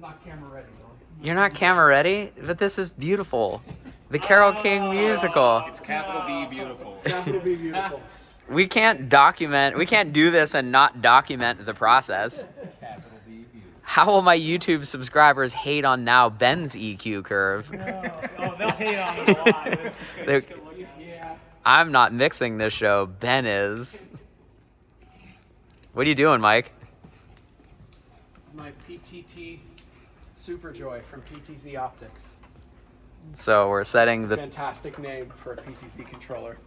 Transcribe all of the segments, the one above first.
not camera ready, though. You're not camera ready? But this is beautiful. The Carole King musical. It's capital B beautiful. Capital B beautiful. We can't do this and not document the process. Capital B beautiful. How will my YouTube subscribers hate on now Ben's EQ curve? Oh, they'll hate on it a lot. Yeah. I'm not mixing this show. Ben is. What are you doing, Mike? My PTT Superjoy from PTZ Optics. So we're setting the... Fantastic name for a PTZ controller.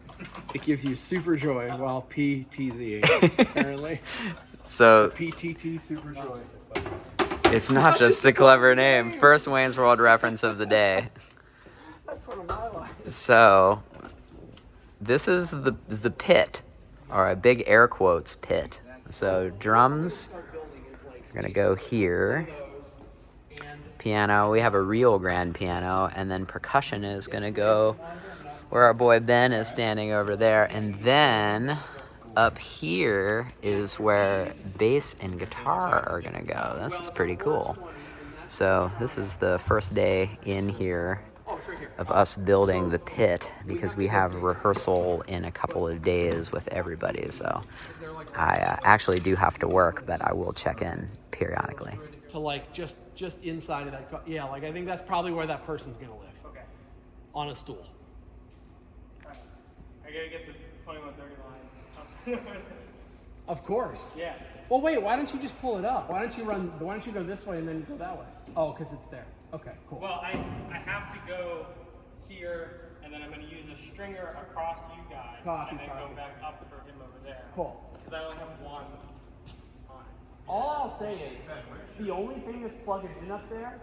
It gives you Superjoy while PTZ apparently. So PTT Superjoy. it's not just a clever name. First Wayne's World reference of the day. That's one of my lines. So this is the pit, or a big air quotes pit. So drums are gonna go here. Piano, we have a real grand piano, and then percussion is gonna go where our boy Ben is standing over there, and then up here is where bass and guitar are gonna go. This is pretty cool. So this is the first day in here of us building the pit, because we have rehearsal in a couple of days with everybody. So I actually do have to work, but I will check in periodically. To like just inside of that, yeah. Like I think that's probably where that person's gonna live. Okay. On a stool. I gotta get the 2130 line. Of course. Yeah. Well, wait. Why don't you just pull it up? Why don't you go this way and then go that way? Oh, because it's there. Okay, cool. Well, I have to go here, and then I'm gonna use a stringer across you guys, and then go back up for him over there. Cool. Because I only have one on it. All I'll say is the only thing that's plugged in up there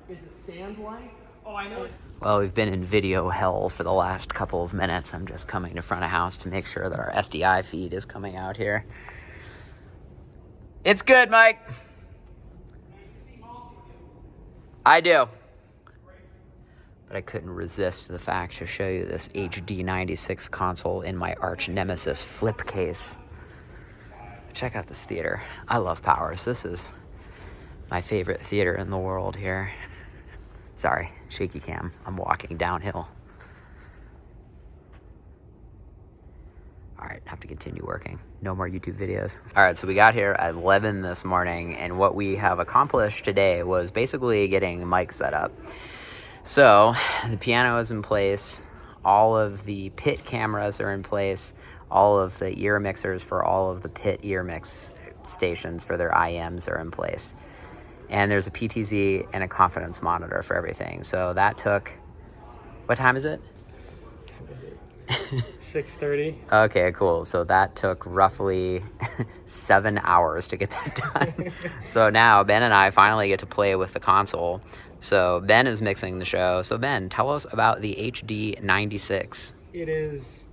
is a stand light. Oh, I know. Well, we've been in video hell for the last couple of minutes. I'm just coming to front of house to make sure that our SDI feed is coming out here. It's good, Mike. I do. But I couldn't resist the fact to show you this HD96 console in my arch nemesis flip case. Check out this theater. I love Powers. This is my favorite theater in the world here. Sorry, shaky cam. I'm walking downhill. All right, have to continue working. No more YouTube videos. All right, so we got here at 11 this morning, and what we have accomplished today was basically getting mic set up. So the piano is in place. All of the pit cameras are in place. All of the ear mixers for all of the pit ear mix stations for their IMs are in place. And there's a PTZ and a confidence monitor for everything. So that took, what time is it? 6:30. Okay, cool. So that took roughly 7 hours to get that done. So now Ben and I finally get to play with the console. So Ben is mixing the show. So Ben, tell us about the HD96. It is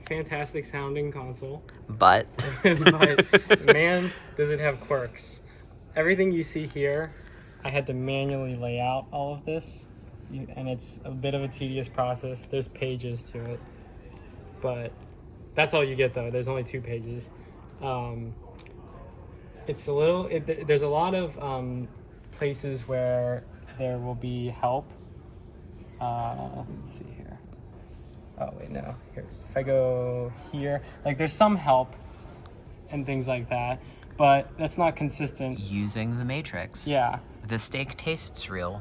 fantastic sounding console. But But man, does it have quirks. Everything you see here, I had to manually lay out all of this, and it's a bit of a tedious process. There's pages to it, but that's all you get though. There's only 2 pages. It's a little, there's a lot of places where there will be help. Let's see here. Oh wait, no, here. If I go here, like there's some help and things like that, but that's not consistent. using the matrix. Yeah. The steak tastes real.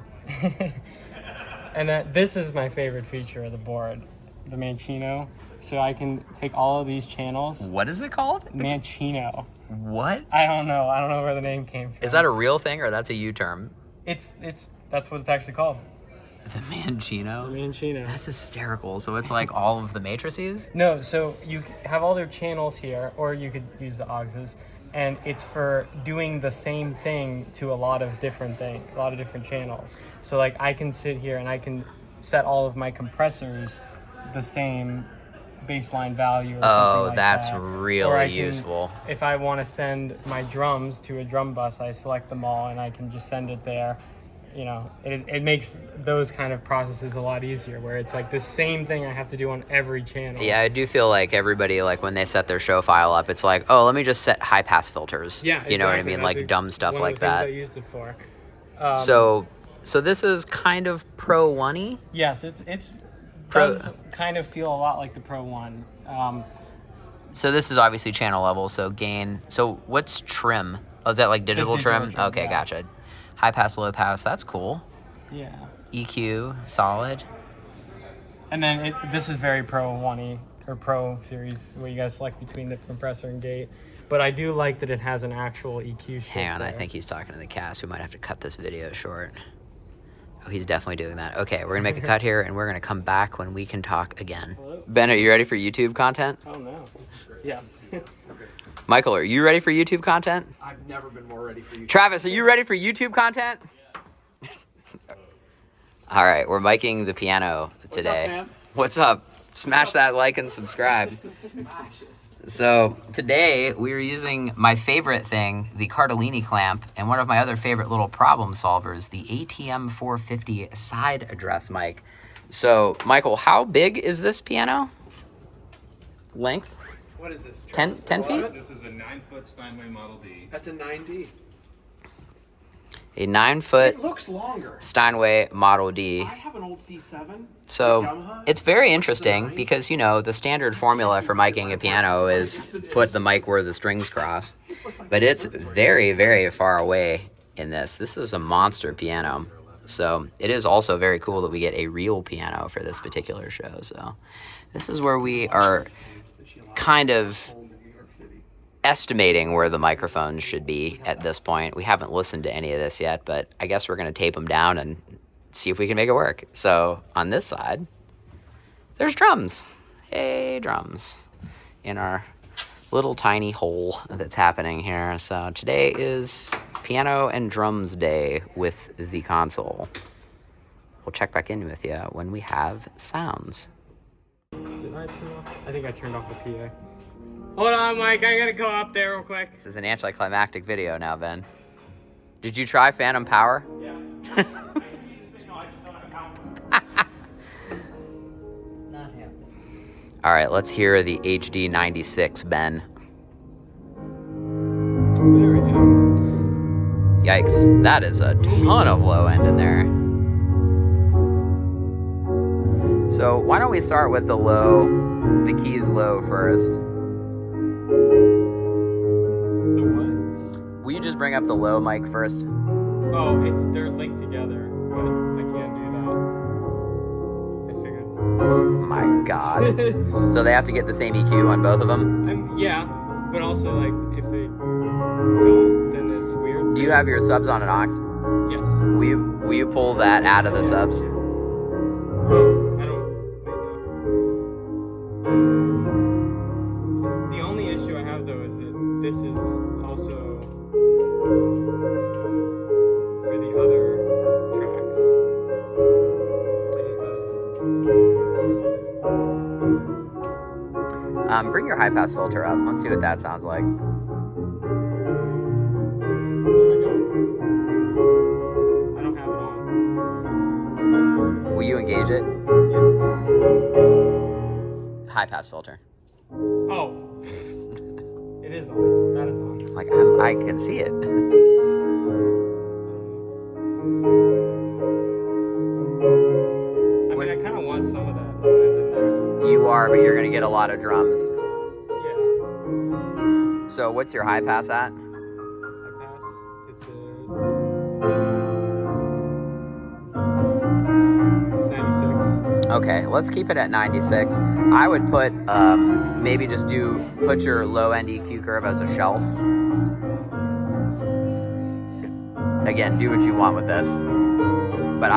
And this is my favorite feature of the board, the Mancino. So I can take all of these channels. What is it called? Mancino. What? I don't know where the name came from. Is that a real thing or that's a U term? It's that's what it's actually called. The Mancino? Mancino. That's hysterical. So it's like all of the matrices? No, so you have all their channels here, or you could use the auxes, and it's for doing the same thing to a lot of different things, a lot of different channels. So like I can sit here and I can set all of my compressors the same baseline value or something like that's that. really Or I can, useful. If I want to send my drums to a drum bus, I select them all and I can just send it there. You know, it makes those kind of processes a lot easier, where it's like the same thing I have to do on every channel. Yeah, I do feel like everybody, like when they set their show file up, it's like, oh, let me just set high pass filters. Yeah, You know what I exactly. mean? That's Like dumb stuff one like of the things that. I used it for. So this is kind of Pro 1-y? Yes, it's Pro- does kind of feel a lot like the Pro 1. So this is obviously channel level, so gain. So what's trim? Oh, is that like digital trim? Okay, yeah. gotcha. High pass, low pass, that's cool. Yeah. EQ, solid. And then this is very Pro 1-y, or Pro series, where you guys select between the compressor and gate. But I do like that it has an actual EQ shift. Hang on, there. I think he's talking to the cast. We might have to cut this video short. Oh, he's definitely doing that. Okay, we're gonna make a cut here, and we're gonna come back when we can talk again. Hello? Ben, are you ready for YouTube content? Oh, no. This is great. Yes. Michael, are you ready for YouTube content? I've never been more ready for you. Travis, are you ready for YouTube content? All right, we're miking the piano today. What's up, man? What's up? Smash that like and subscribe. Smash it. So today we are using my favorite thing, the Cardellini clamp, and one of my other favorite little problem solvers, the ATM 450 side address mic. So Michael, how big is this piano? Length? What is this? 10 feet? This is a 9-foot Steinway Model D. That's a 9D. A 9-foot It looks longer. Steinway Model D. I have an old C7. So Yamaha. it's very interesting because, you know, the standard formula for miking a piano is put the mic where the strings cross. But it's very, very far away in this. This is a monster piano. So it is also very cool that we get a real piano for this particular show. So this is where we are kind of estimating where the microphones should be at this point. We haven't listened to any of this yet, but I guess we're going to tape them down and see if we can make it work. So on this side, there's drums. Hey, drums in our little tiny hole that's happening here. So today is piano and drums day with the console. We'll check back in with you when we have sounds. Did I turn off? I think I turned off the PA. Hold on, Mike. I gotta go up there real quick. This is an anticlimactic video now, Ben. Did you try Phantom Power? Yeah. All right, let's hear the HD96, Ben. There we go. Yikes, that is a ton of low end in there. So why don't we start with the keys low first. The what? Will you just bring up the low mic first? Oh, they're linked together, but I can't do that. I figured. My God. So they have to get the same EQ on both of them? Yeah, but also like if they don't, then it's weird. Do you have your subs on an aux? Yes. Will you pull that out of the subs? I don't. Wait, no. The only issue I have though is that this is also for the other tracks. Bring your high pass filter up. Let's see what that sounds like. I don't have it on. Will you engage it? Yeah. High pass filter. Oh. It is on. That is on. Like I can see it. I mean, I kind of want some of that low end in there. You are, but you're gonna get a lot of drums. Yeah. So what's your high pass at? I pass. It's a 96. Okay, let's keep it at 96. I would put maybe just put your low end EQ curve as a shelf. Again, do what you want with this. But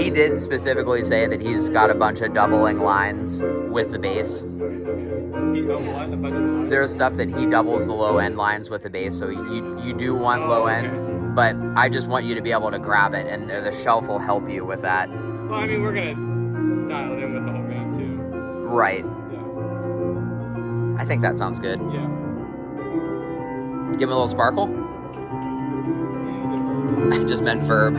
he did specifically say that he's got a bunch of doubling lines with the bass. A bunch of lines? There's stuff that he doubles the low end lines with the bass, so you do want low end, okay. but I just want you to be able to grab it, and the shelf will help you with that. Well, I mean, we're gonna dial it in with the whole band too. Right. Yeah. I think that sounds good. Yeah. Give him a little sparkle. I just meant verb.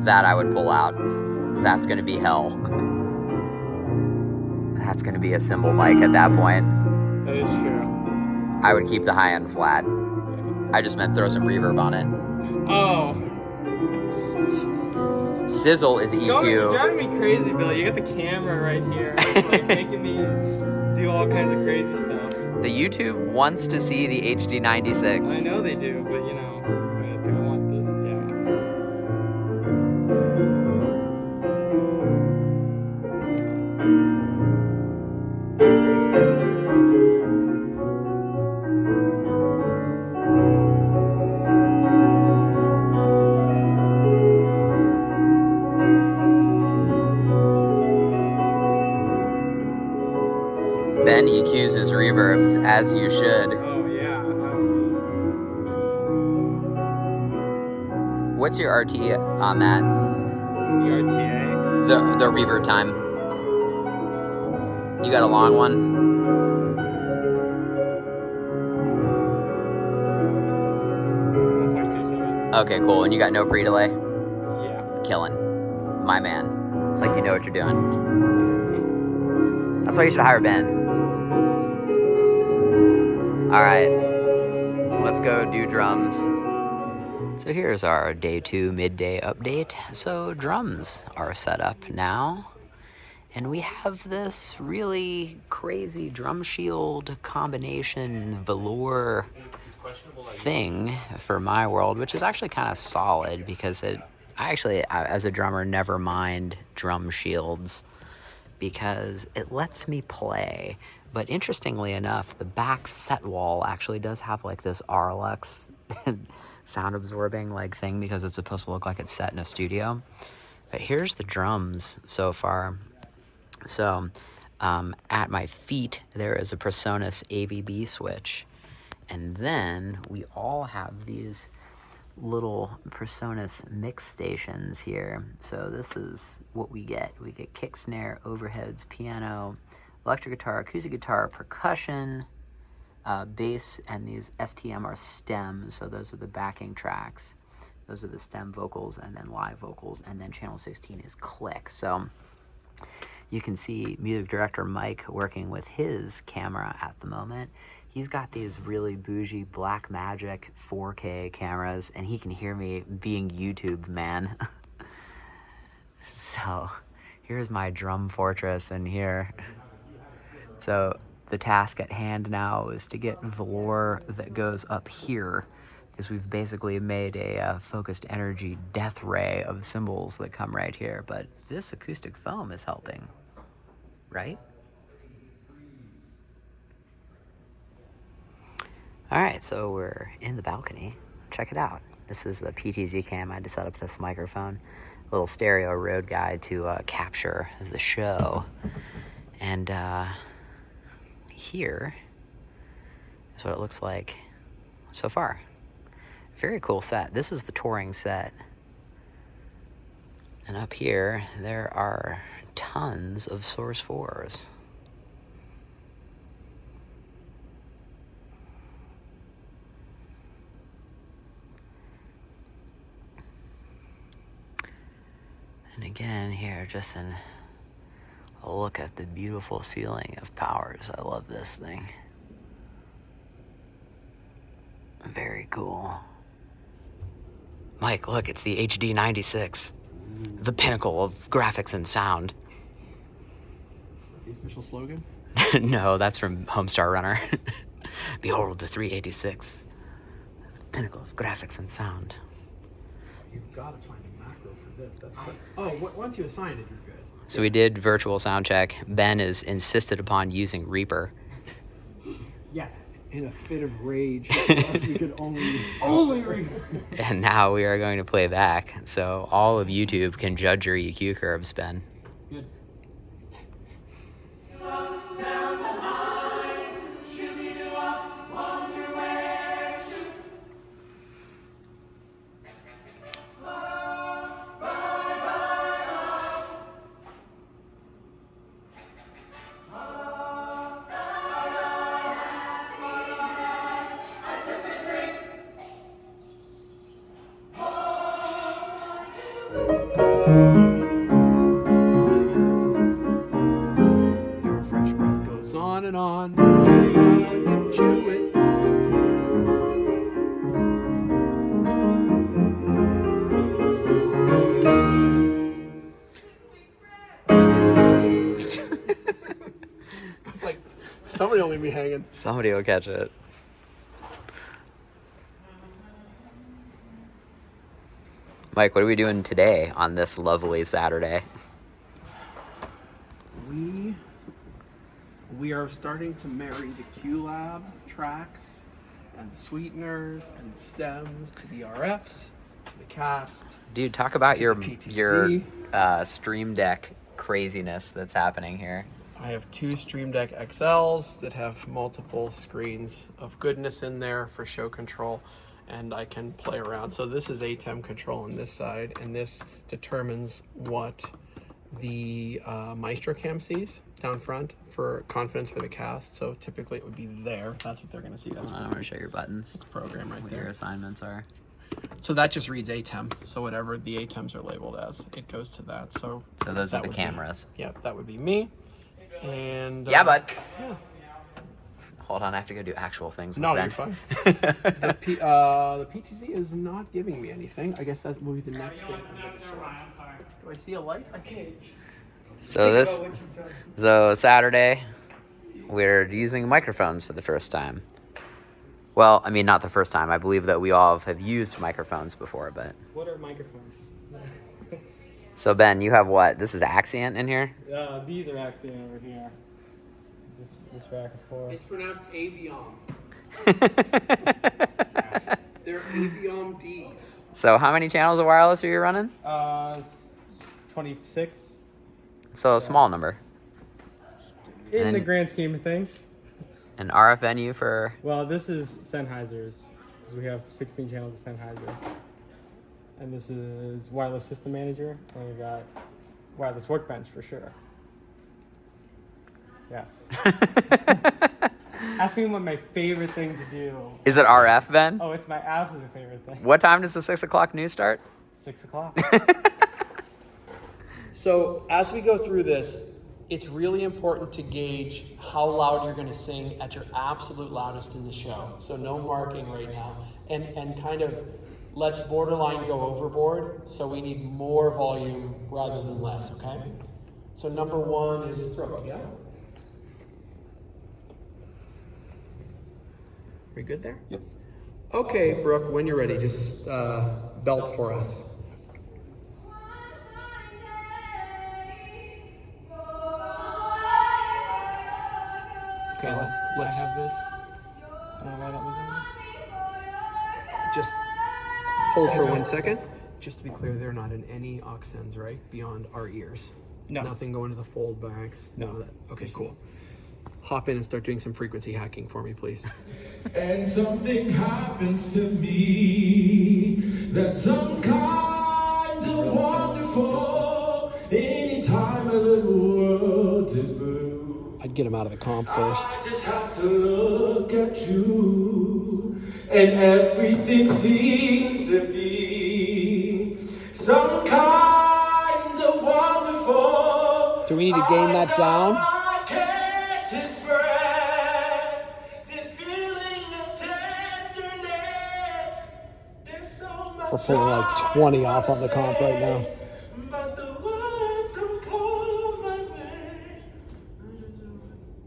That I would pull out. That's gonna be hell. That's going to be a cymbal mic at that point. That is true. I would keep the high end flat. I just meant throw some reverb on it. Oh. Sizzle is You're EQ. driving me crazy, Billy. You got the camera right here. It's like making me do all kinds of crazy stuff. The YouTube wants to see the HD96. I know they do, but you know, I think I want this. Ben EQs his reverbs as you should. Oh yeah. What's your RT on that? The RTA. The reverb time. You got a long one? 1.27. Okay, cool. And you got no pre-delay? Yeah. Killing. My man. It's like you know what you're doing. That's why you should hire Ben. All right, let's go do drums. So here's our day 2 midday update. So drums are set up now, and we have this really crazy drum shield combination velour thing for my world, which is actually kind of solid because I actually, as a drummer, never mind drum shields because it lets me play. But interestingly enough, the back set wall actually does have like this RLX sound absorbing like thing because it's supposed to look like it's set in a studio. But here's the drums so far. So at my feet, there is a Presonus AVB switch. And then we all have these little Presonus mix stations here. So this is what we get. We get kick, snare, overheads, piano, electric guitar, acoustic guitar, percussion, bass, and these STM are stems, so those are the backing tracks. Those are the stem vocals, and then live vocals, and then channel 16 is click. So you can see music director Mike working with his camera at the moment. He's got these really bougie Blackmagic 4K cameras, and he can hear me being YouTube, man. So here's my drum fortress in here. So the task at hand now is to get velour that goes up here, because we've basically made a focused energy death ray of cymbals that come right here. But this acoustic foam is helping, right? All right, so we're in the balcony. Check it out. This is the PTZ cam. I had to set up this microphone, a little stereo road guide to capture the show. And here is what it looks like so far. Very cool set. This is the touring set. And up here, there are tons of Source 4s. And again, here, just a look at the beautiful ceiling of Powers. I love this thing. Very cool. Mike, look, it's the HD96. The pinnacle of graphics and sound. The official slogan? No, that's from Homestar Runner. Behold the 386. The pinnacle of graphics and sound. You've got to find a macro for this. That's quick. Oh, once you assign it, you're good. So we did virtual sound check. Ben is insisted upon using Reaper. Yes. In a fit of rage, else we could only use Reaper. And now we are going to play back. So all of YouTube can judge your EQ curves, Ben. Good. goes on and on. While you chew it. It's like somebody will leave me hanging. Somebody will catch it. Mike, what are we doing today on this lovely Saturday? We are starting to marry the QLab tracks and the sweeteners and the stems to the RFs, to the cast. Dude, talk about To your the PTZ. your Stream Deck craziness that's happening here. I have 2 Stream Deck XLs that have multiple screens of goodness in there for show control, and I can play around. So this is ATEM control on this side, and this determines what the Maestro cam sees down front for confidence for the cast. So typically it would be there. That's what they're going to see. That's I want to show your buttons, the program right what your there. assignments are. So that just reads ATEM. So whatever the ATEMs are labeled as, it goes to that. So those are that the would cameras. That would be me. And Yeah, bud. yeah. Hold on, I have to go do actual things with No, Ben. you're fine. The PTZ is not giving me anything. I guess that will be the next thing. Do I see a light? I see it. So Saturday, we're using microphones for the first time. Well, I mean, not the first time. I believe that we all have used microphones before, but... What are microphones? So, Ben, you have what? This is Axient in here? These are actually over here. This rack of 4. It's pronounced Aviom. They're Aviom Ds. So, how many channels of wireless are you running? 26. So, a small number. In the And- grand scheme of things. An RF venue for... Well, this is Sennheiser's, because we have 16 channels of Sennheiser. And this is wireless system manager, and we've got wireless workbench for sure. Yes. Ask me what my favorite thing to do. Is it RF, Ben? Oh, it's my absolute favorite thing. What time does the 6 o'clock news start? 6 o'clock. So as we go through this, it's really important to gauge how loud you're going to sing at your absolute loudest in the show. So no marking right now. And kind of let's borderline go overboard. So we need more volume rather than less, okay? So number 1 is Brooke, yeah? Are you good there? Yep. Okay, Brooke, when you're ready, just belt for us. Okay, let's I have this. I don't know why that was in there. just hold for 1 second. Just to be clear, they're not in any aux sends, right? Beyond our ears. No. Nothing going to the fold backs. None of that. Okay, cool. Hop in and start doing some frequency hacking for me, please. And something happens to me that's some kind of wonderful. Anytime a little world is blue, I'd get him out of the comp first. I just have to look at you, and everything seems to be some kind of wonderful. Do we need to gain that down? I can't express this feeling of tenderness. There's so much We're pulling like 20 off on the comp right now. but the words don't come my way.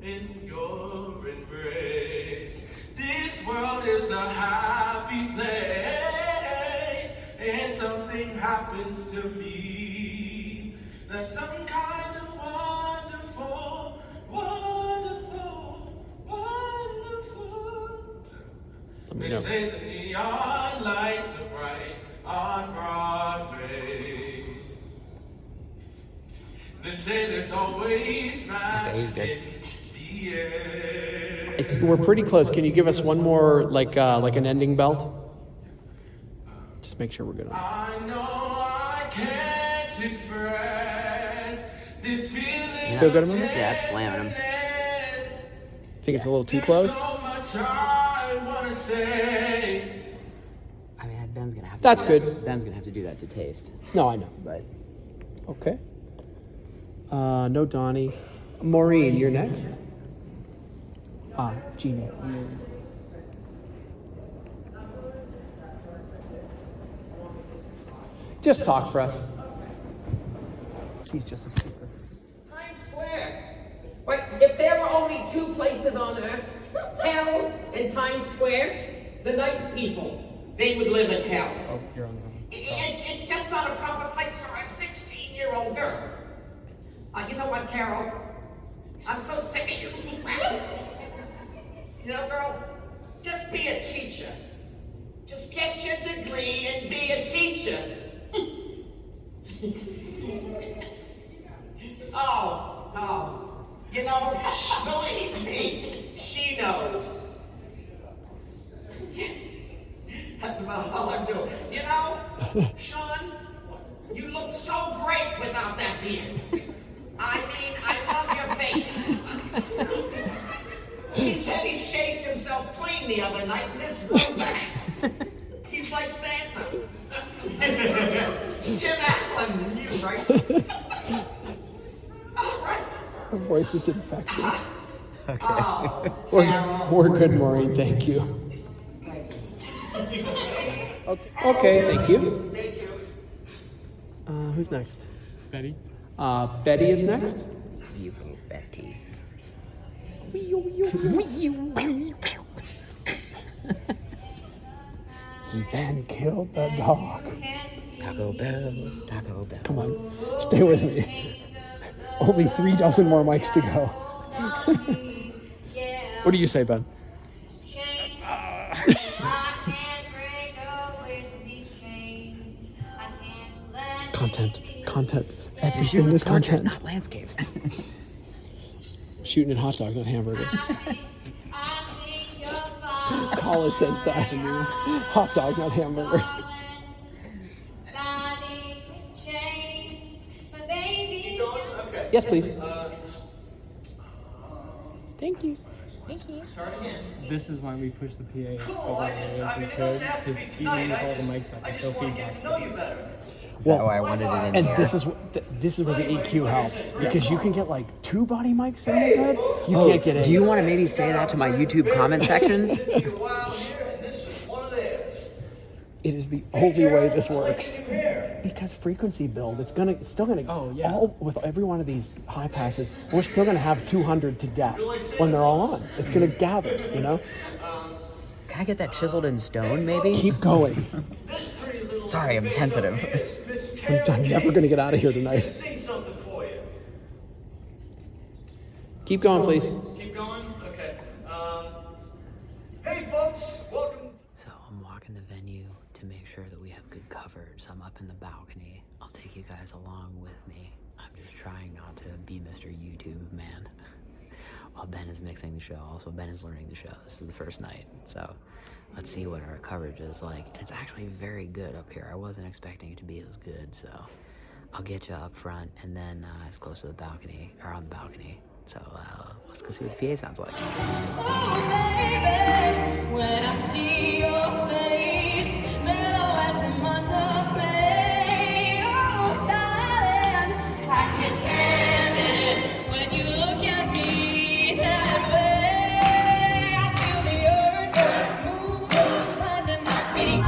In your embrace, this world is a happy place, and something happens to me that's some kind of wonderful, wonderful, wonderful. They say the neon lights are bright on Broadway. They say there's always magic in the air. I think we're pretty close. Can you give us one more, like an ending belt? Just make sure we're good on it. I know I can't express this feeling. Feel good about it? Yeah, it's slamming him. Think it's a little too close? So much I wanna say. I mean, Ben's gonna have to. That's do that. good. Ben's gonna have to do that to taste. No, I know. But Okay. No Donnie. Maureen, you're next. Genie. Just talk for us. She's just a speaker. Times Square. Wait, if there were only two places on earth, hell and Times Square, the nice people, they would live in hell. Oh, you're on the wrong. It's just not a proper place for a 16-year-old girl. You know what, Carole? I'm so sick of you. You know, girl, just be a teacher. Just get your degree and be a teacher. Oh, you know, believe me, she knows. That's about all I'm doing. You know, Sean, you look so great without that beard. I mean, I love your face. He said he shaved himself clean the other night and this grew back. He's like Santa. Tim Allen, you right? All right. Her voice is infectious. Okay. Oh, We're good, Maureen. Thank you. Okay, thank you. thank you. Who's next? Betty? Betty is next. Evil Betty. He then killed the dog. Taco Bell. Taco Bell. Come on, stay with me. Only 3 dozen more mics to go. What do you say, Ben? Content. Everything is content. Not landscape. Shooting at hot dog, not hamburger. Colin says that. Hot dog, not hamburger. Yes, please. Thank you. This is why we push the PA as far as we could, because even with all the mics up, there's no feedback. Is that why I wanted it in And here? this is where the EQ helps, because you can get like 2 body mics in there good. You can't get 8. Do you want to maybe say that to my YouTube comment section? It is the only way this works. Because frequency build, it's still gonna. Oh, yeah. All with every one of these high passes, we're still gonna have 200 to death when they're all on. It's gonna gather, you know. Can I get that chiseled in stone, maybe? Keep going. Sorry, I'm sensitive. I'm never gonna get out of here tonight. Keep going, please. Keep going? Okay. Hey, folks, welcome. So I'm walking the venue to make sure that we have good coverage. I'm up in the balcony. I'll take you guys along with me. I'm just trying not to be Mr. YouTube man. While Ben is mixing the show. Also, Ben is learning the show. This is the first night. So let's see what our coverage is like. And it's actually very good up here. I wasn't expecting it to be as good. So I'll get you up front and then as close to the balcony, or on the balcony. So let's go see what the PA sounds like. Oh, baby, when I see your face, mellow as the month of May. Oh, darling, I can't stand it when you look at me that way. I feel the earth move under my feet.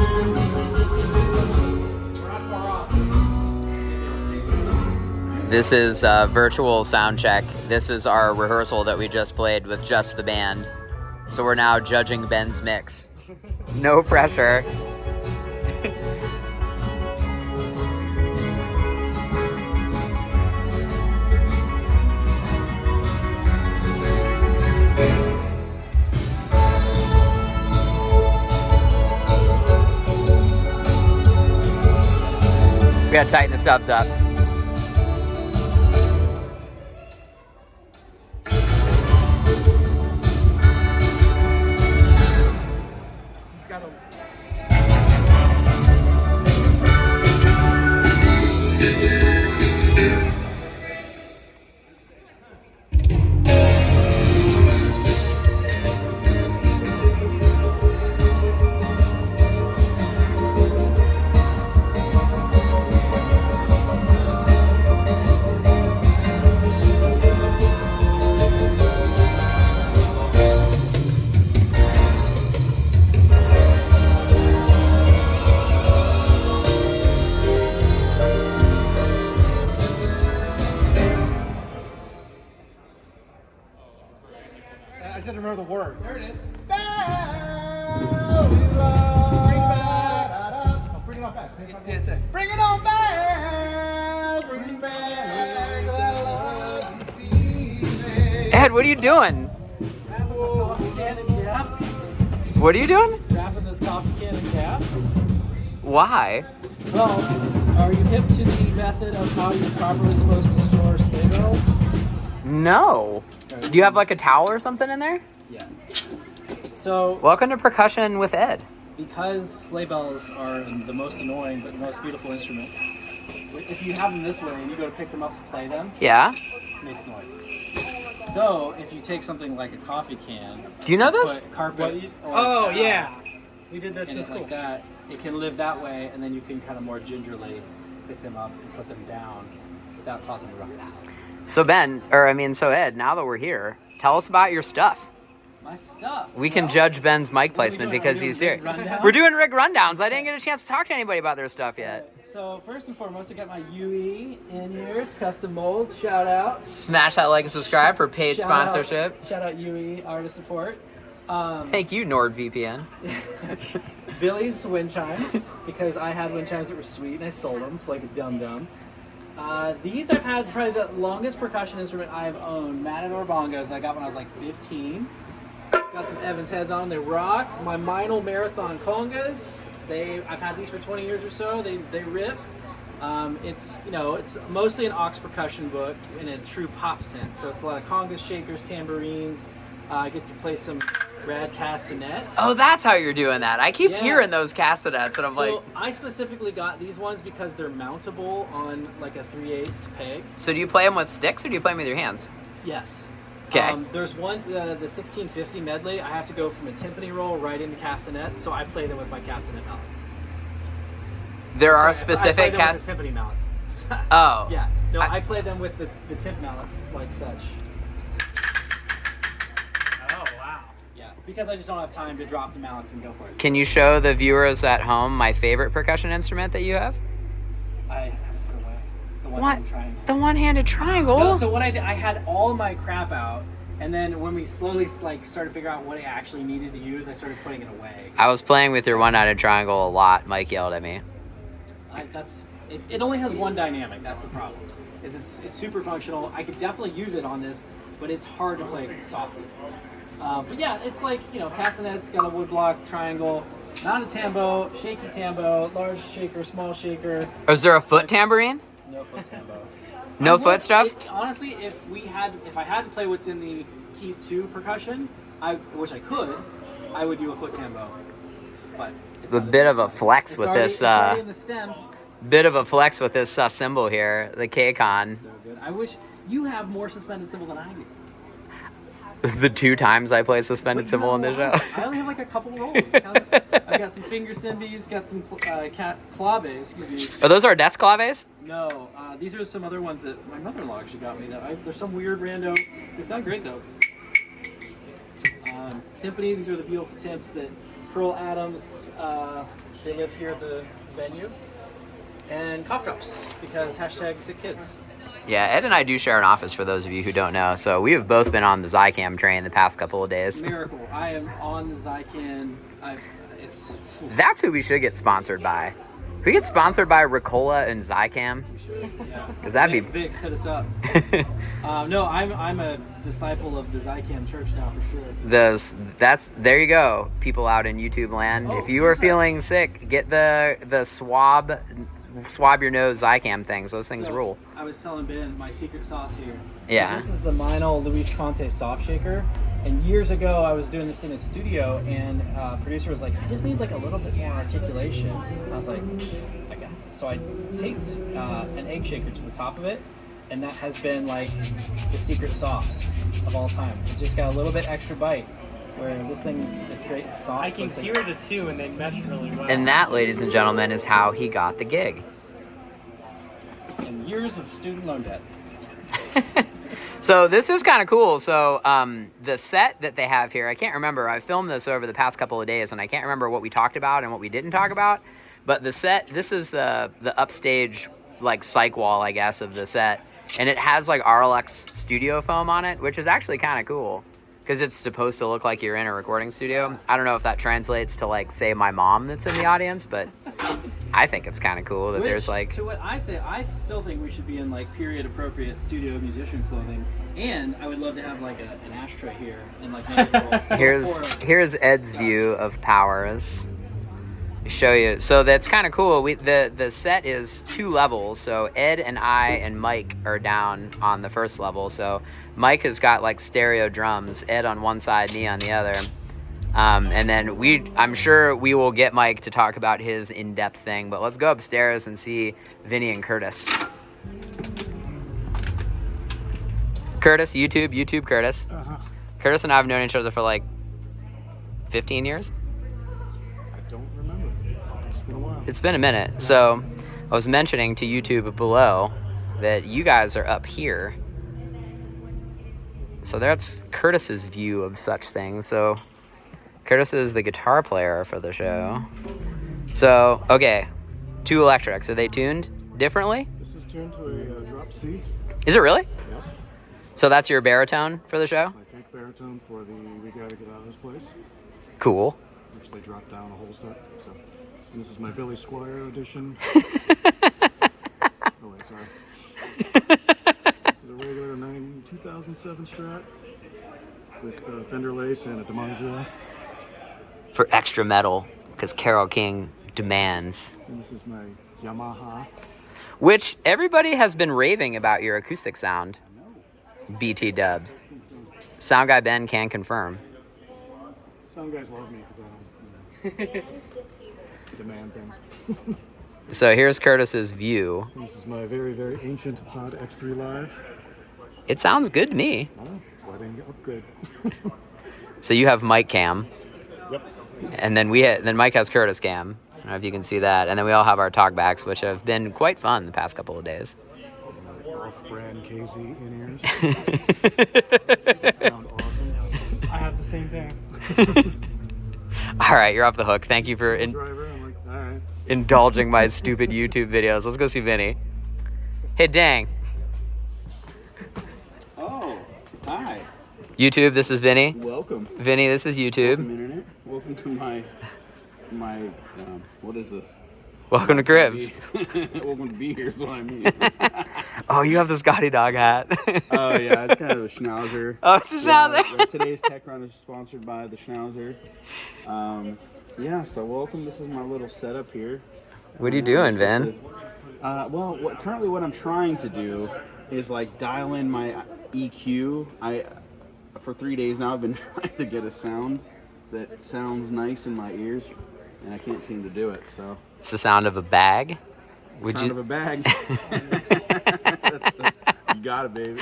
This is a virtual sound check. This is our rehearsal that we just played with just the band. So we're now judging Ben's mix. No pressure. We gotta tighten the subs up. I just remember the word. There it is. Bring it on back. It's it. Bring it on back. Bring back that love feeling. Ed, what are you doing? What are you doing? Wrapping this coffee can in cap. Why? Well, are you hip to the method of how you're properly supposed to store sleigh bells? No. Do you have like a towel or something in there? Yeah. So, Welcome to Percussion with Ed. because sleigh bells are the most annoying but the most beautiful instrument, if you have them this way and you go to pick them up to play them, Yeah? it makes noise. So, if you take something like a coffee can, Do you know this? put carpet or Oh, towel, yeah. We did this and in it's school. like that, it can live that way, and then you can kind of more gingerly pick them up and put them down without causing a ruckus. So Ed, now that we're here, tell us about your stuff. My stuff. We can Well, judge Ben's mic what are we placement doing? because Are we he's doing here. rig rundown? We're doing rig rundowns. I didn't get a chance to talk to anybody about their stuff yet. So first and foremost, I got my UE in-ears, custom molds. Shout out. Smash that like and subscribe for paid Shout sponsorship. Shout out UE artist support. Thank you, NordVPN. Billy's wind chimes, because I had wind chimes that were sweet and I sold them like a dum-dum. These I've had probably the longest percussion instrument I've owned. Matador bongos I got when I was like 15. Got some Evans heads on, they rock. My Minel Marathon congas. I've had these for 20 years or so. They rip. It's mostly an aux percussion book in a true pop sense. So it's a lot of congas, shakers, tambourines. I get to play some rad castanets. Oh, that's how you're doing that. I keep Yeah. hearing those castanets, and I'm like, I specifically got these ones because they're mountable on like a 3/8 peg. so do you play them with sticks or do you play them with your hands? Yes. Okay. There's one, the 1650 medley. I have to go from a timpani roll right into castanets, so I play them with my castanet mallets. There are Sorry, I specific play them with the timpani mallets. Oh. Yeah. No, I play them with the timp mallets like such. Oh, wow. Yeah, because I just don't have time to drop the mallets and go for it. Can you show the viewers at home my favorite percussion instrument that you have? I have to put away the one What? I'm trying. The one-handed triangle. No, so what I did, I had all of my crap out, and then when we slowly started to figure out what I actually needed to use, I started putting it away. I was playing with your one-handed triangle a lot. Mike yelled at me. It only has one dynamic. That's the problem. It's super functional. I could definitely use it on this, but it's hard to play softly. But yeah, it's like castanets, got a wood block triangle, not a tambo, shaky tambo, large shaker, small shaker. Is there a foot tambourine? No foot tambo. No foot stuff? Honestly, if I had to play what's in the keys 2 percussion, which I could, I would do a foot tambo. But it's A bit of a flex with this. It's already in the stems. Bit of a flex with this cymbal here, the K-Con. So good. I wish you have more suspended cymbal than I do. The 2 times I played suspended But cymbal you in the know show. what? I only have like a couple rolls. I've got some finger cymbies, got some claves. Excuse me. Are those our desk claves? No, these are some other ones that my mother-in-law actually got me. There's some weird rando. They sound great though. Timpani. These are the beautiful timps that Carole Adams. They live here at the venue. And cough drops because #sickkids. Yeah, Ed and I do share an office for those of you who don't know. So we have both been on the Zycam train the past couple of days. Miracle. I am on the Zycan. That's who we should get sponsored by. If we get sponsored by Ricola and Zycam, Yeah. because that'd be... Vix, hit us up. No, I'm a disciple of the Zycam Church now for sure. There you go, people out in YouTube land. If you are feeling sick, get the swab your nose Zycam things. Those things rule. I was telling Ben my secret sauce here. Yeah. So this is the Minel Luis Conte soft shaker. And years ago, I was doing this in a studio, and producer was like, "I just need like a little bit more articulation." I was like, "Okay." So I taped an egg shaker to the top of it, and that has been like the secret sauce of all time. It just got a little bit extra bite. Where this thing is great, it's soft. I can hear the two and they mesh really well. And that, ladies and gentlemen, is how he got the gig. And years of student loan debt. So this is kind of cool. So the set that they have here, I can't remember. I filmed this over the past couple of days, and I can't remember what we talked about and what we didn't talk about. But the set, this is the upstage like psych wall, I guess, of the set, and it has like RLX studio foam on it, which is actually kind of cool. because it's supposed to look like you're in a recording studio. I don't know if that translates to like, say, my mom that's in the audience, but I think it's kind of cool that there's like. To what I say, I still think we should be in like period appropriate studio musician clothing, and I would love to have like an ashtray here and like. Here's Ed's view of Powers. Show you. So that's kind of cool. The set is 2 levels. So Ed and I and Mike are down on the first level. So Mike has got like stereo drums. Ed on one side, me on the other. And then I'm sure we will get Mike to talk about his in-depth thing. But let's go upstairs and see Vinny and Curtis. Curtis, YouTube Curtis. Uh-huh. Curtis and I have known each other for like 15 years. I don't remember. It's been a while. It's been a minute. So I was mentioning to YouTube below that you guys are up here. So that's Curtis's view of such things. So Curtis is the guitar player for the show. So, okay, 2 electrics. Are they tuned differently? This is tuned to a drop C. Is it really? Yep. So that's your baritone for the show? I think baritone for the We Gotta Get Out of This Place, Cool. which they dropped down a whole step. So, and this is my Billy Squire edition. Oh wait, sorry. This is a regular 2007 Strat with Fender Lace and a DiMarzio. For extra metal, because Carole King demands. And this is my Yamaha. Which everybody has been raving about your acoustic sound. BT dubs. Sound guy Ben can confirm. Some guys love me because I don't demand things. So here's Curtis's view. And this is my very, very ancient Pod X3 Live. It sounds good to me. Oh, that's why I didn't get upgrade. So you have Mike cam, Yep. and then Mike has Curtis cam. I don't know if you can see that. And then we all have our talkbacks, which have been quite fun the past couple of days. Off-brand KZ in-ears. That sound awesome. I have the same pair. All right, you're off the hook. Thank you for Driver, I'm like, all right. indulging my stupid YouTube videos. Let's go see Vinny. Hey, dang. Oh, hi. YouTube, this is Vinny. Welcome. Vinny, this is YouTube. Welcome, Internet. Welcome to my what is this? Welcome to Cribs. Welcome to be here is what I mean. Oh, you have the Scotty Dog hat. Oh, yeah, it's kind of a schnauzer. Oh, it's a schnauzer. Yeah, today's Tech Run is sponsored by the schnauzer. Yeah, so welcome. This is my little setup here. What are you doing, Vin? Well, currently what I'm trying to do is like dial in my EQ. For 3 days now, I've been trying to get a sound that sounds nice in my ears, and I can't seem to do it. So It's the sound of a bag. sound of a bag. You got it, baby.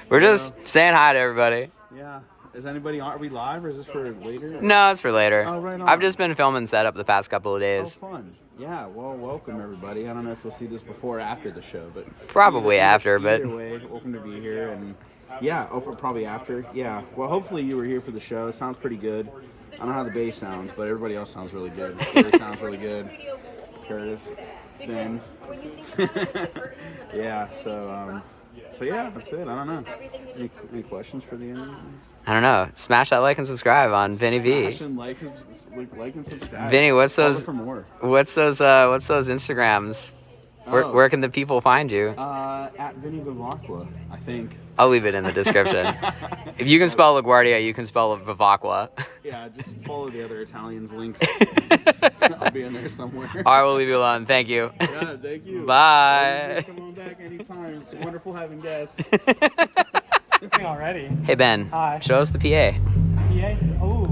We're just saying hi to everybody. Yeah. Is anybody on? Are we live, or is this for later? No, it's for later. Oh, right on. I've just been filming setup the past couple of Oh, days. fun. Yeah, well, welcome everybody. I don't know if you'll see this before or after the show, but Probably after, but either way, welcome to be here. And yeah, probably after. Yeah, well, hopefully you were here for the show. It sounds pretty good. I don't know how the bass sounds, but everybody else sounds really good. Curtis sounds really good. Curtis, Ben. Yeah, so yeah, that's it. I don't know. Any questions for the internet? I don't know. Smash that like and subscribe on Vinny V. Like and subscribe. Vinny, what's Follow those? for more. What's those Instagrams? Oh. Where can the people find you? At Vinny Vivacqua, I think. I'll leave it in the description. If you can spell LaGuardia, you can spell Vivacqua. Yeah, just follow the other Italians' links. I'll be in there somewhere. All right, we'll leave you alone. Thank you. Yeah, thank you. Bye. Come on back anytime. It's wonderful having guests. Already. Hey, Ben. Hi. Show us the PA. Yes. Oh.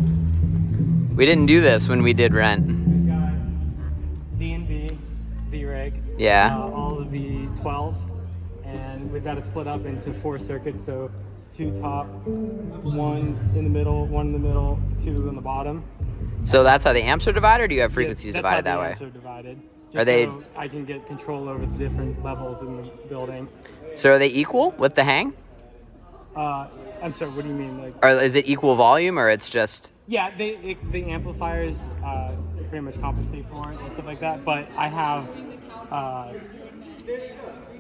We didn't do this when we did Rent. We've got D&B, V-Rig. Yeah. All of the 12s, and we've got it split up into 4 circuits. So 2 top, 1 in the middle, 1 in the middle, 2 in the bottom. So that's how the amps are divided, or do you have frequencies That's divided how that the way? amps are divided. Just Are they- so I can get control over the different levels in the building. So are they equal with the hang? I'm sorry, what do you mean? Like, Or is it equal volume, or it's just... yeah, the amplifiers pretty much compensate for it and stuff like that. But I have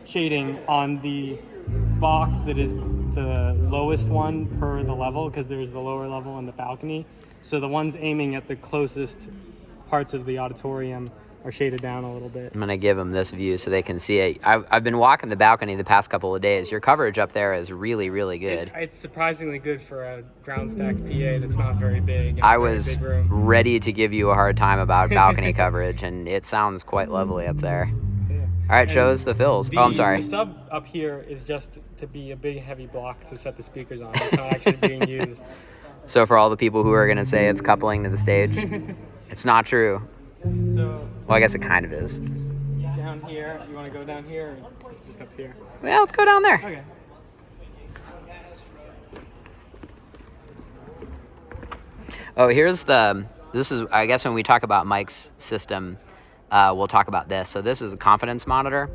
shading on the box that is the lowest one per the level, because there's the lower level and the balcony. So the ones aiming at the closest parts of the auditorium are shaded down a little bit. I'm gonna give them this view so they can see it. I've been walking the balcony the past couple of days. Your coverage up there is really, really good. It's surprisingly good for a ground stacked PA that's not very big. I was ready to give you a hard time about balcony coverage, and it sounds quite lovely up there. Yeah. All right, show us the fills. Oh, I'm sorry. The sub up here is just to be a big heavy block to set the speakers on. It's not actually being used. So for all the people who are gonna say it's coupling to the stage, it's not true. So, well, I guess it kind of is. Down here, you want to go down here or just up here? Well, let's go down there. Okay. Oh, this is, I guess when we talk about Mike's system, we'll talk about this. So this is a confidence monitor.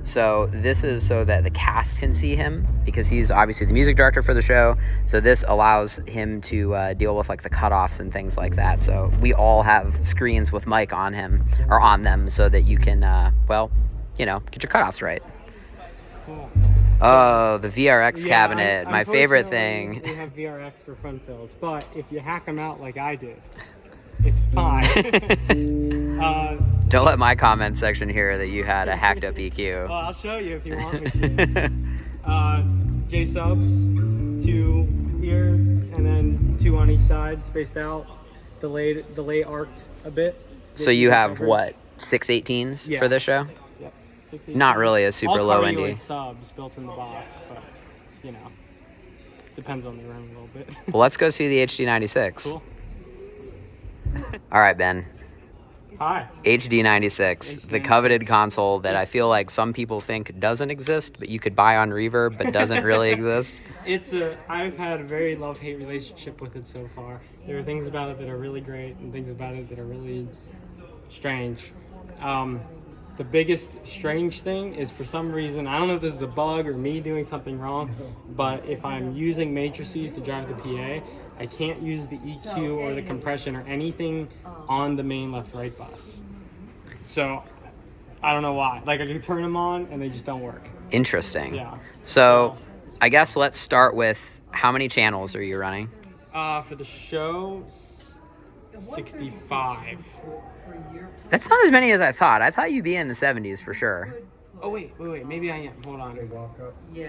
So this is so that the cast can see him, because he's obviously the music director for the show. So this allows him to deal with like the cutoffs and things like that. So we all have screens with Mike on him or on them so that you can, well, you know, get your cutoffs right. Cool. Oh, the VRX Yeah, cabinet, my favorite thing. We have VRX for fun fills, but if you hack them out like I did, it's fine. Don't let my comment section hear that you had a hacked up EQ. Well, I'll show you if you want me to. J subs, 2 here, and then 2 on each side, spaced out, delay arced a bit. So you have what, 618s for this show? Yep. 618s. Not really a super low indie. indie. Subs built in the box, but you know, depends on the room a little bit. Well, let's go see the HD96. Cool. All right, Ben. Hi. HD96, the coveted console that I feel like some people think doesn't exist, but you could buy on Reverb, but doesn't really exist. I've had a very love-hate relationship with it so far. There are things about it that are really great and things about it that are really strange. The biggest strange thing is, for some reason, I don't know if this is a bug or me doing something wrong, but if I'm using matrices to drive the PA, I can't use the EQ or the compression or anything on the main left-right bus. So I don't know why. Like, I can turn them on and they just don't work. Interesting. Yeah. So I guess let's start with, how many channels are you running? For the show, 65. That's not as many as I thought. I thought you'd be in the 70s for sure. Oh wait, maybe I am. Hold on. Let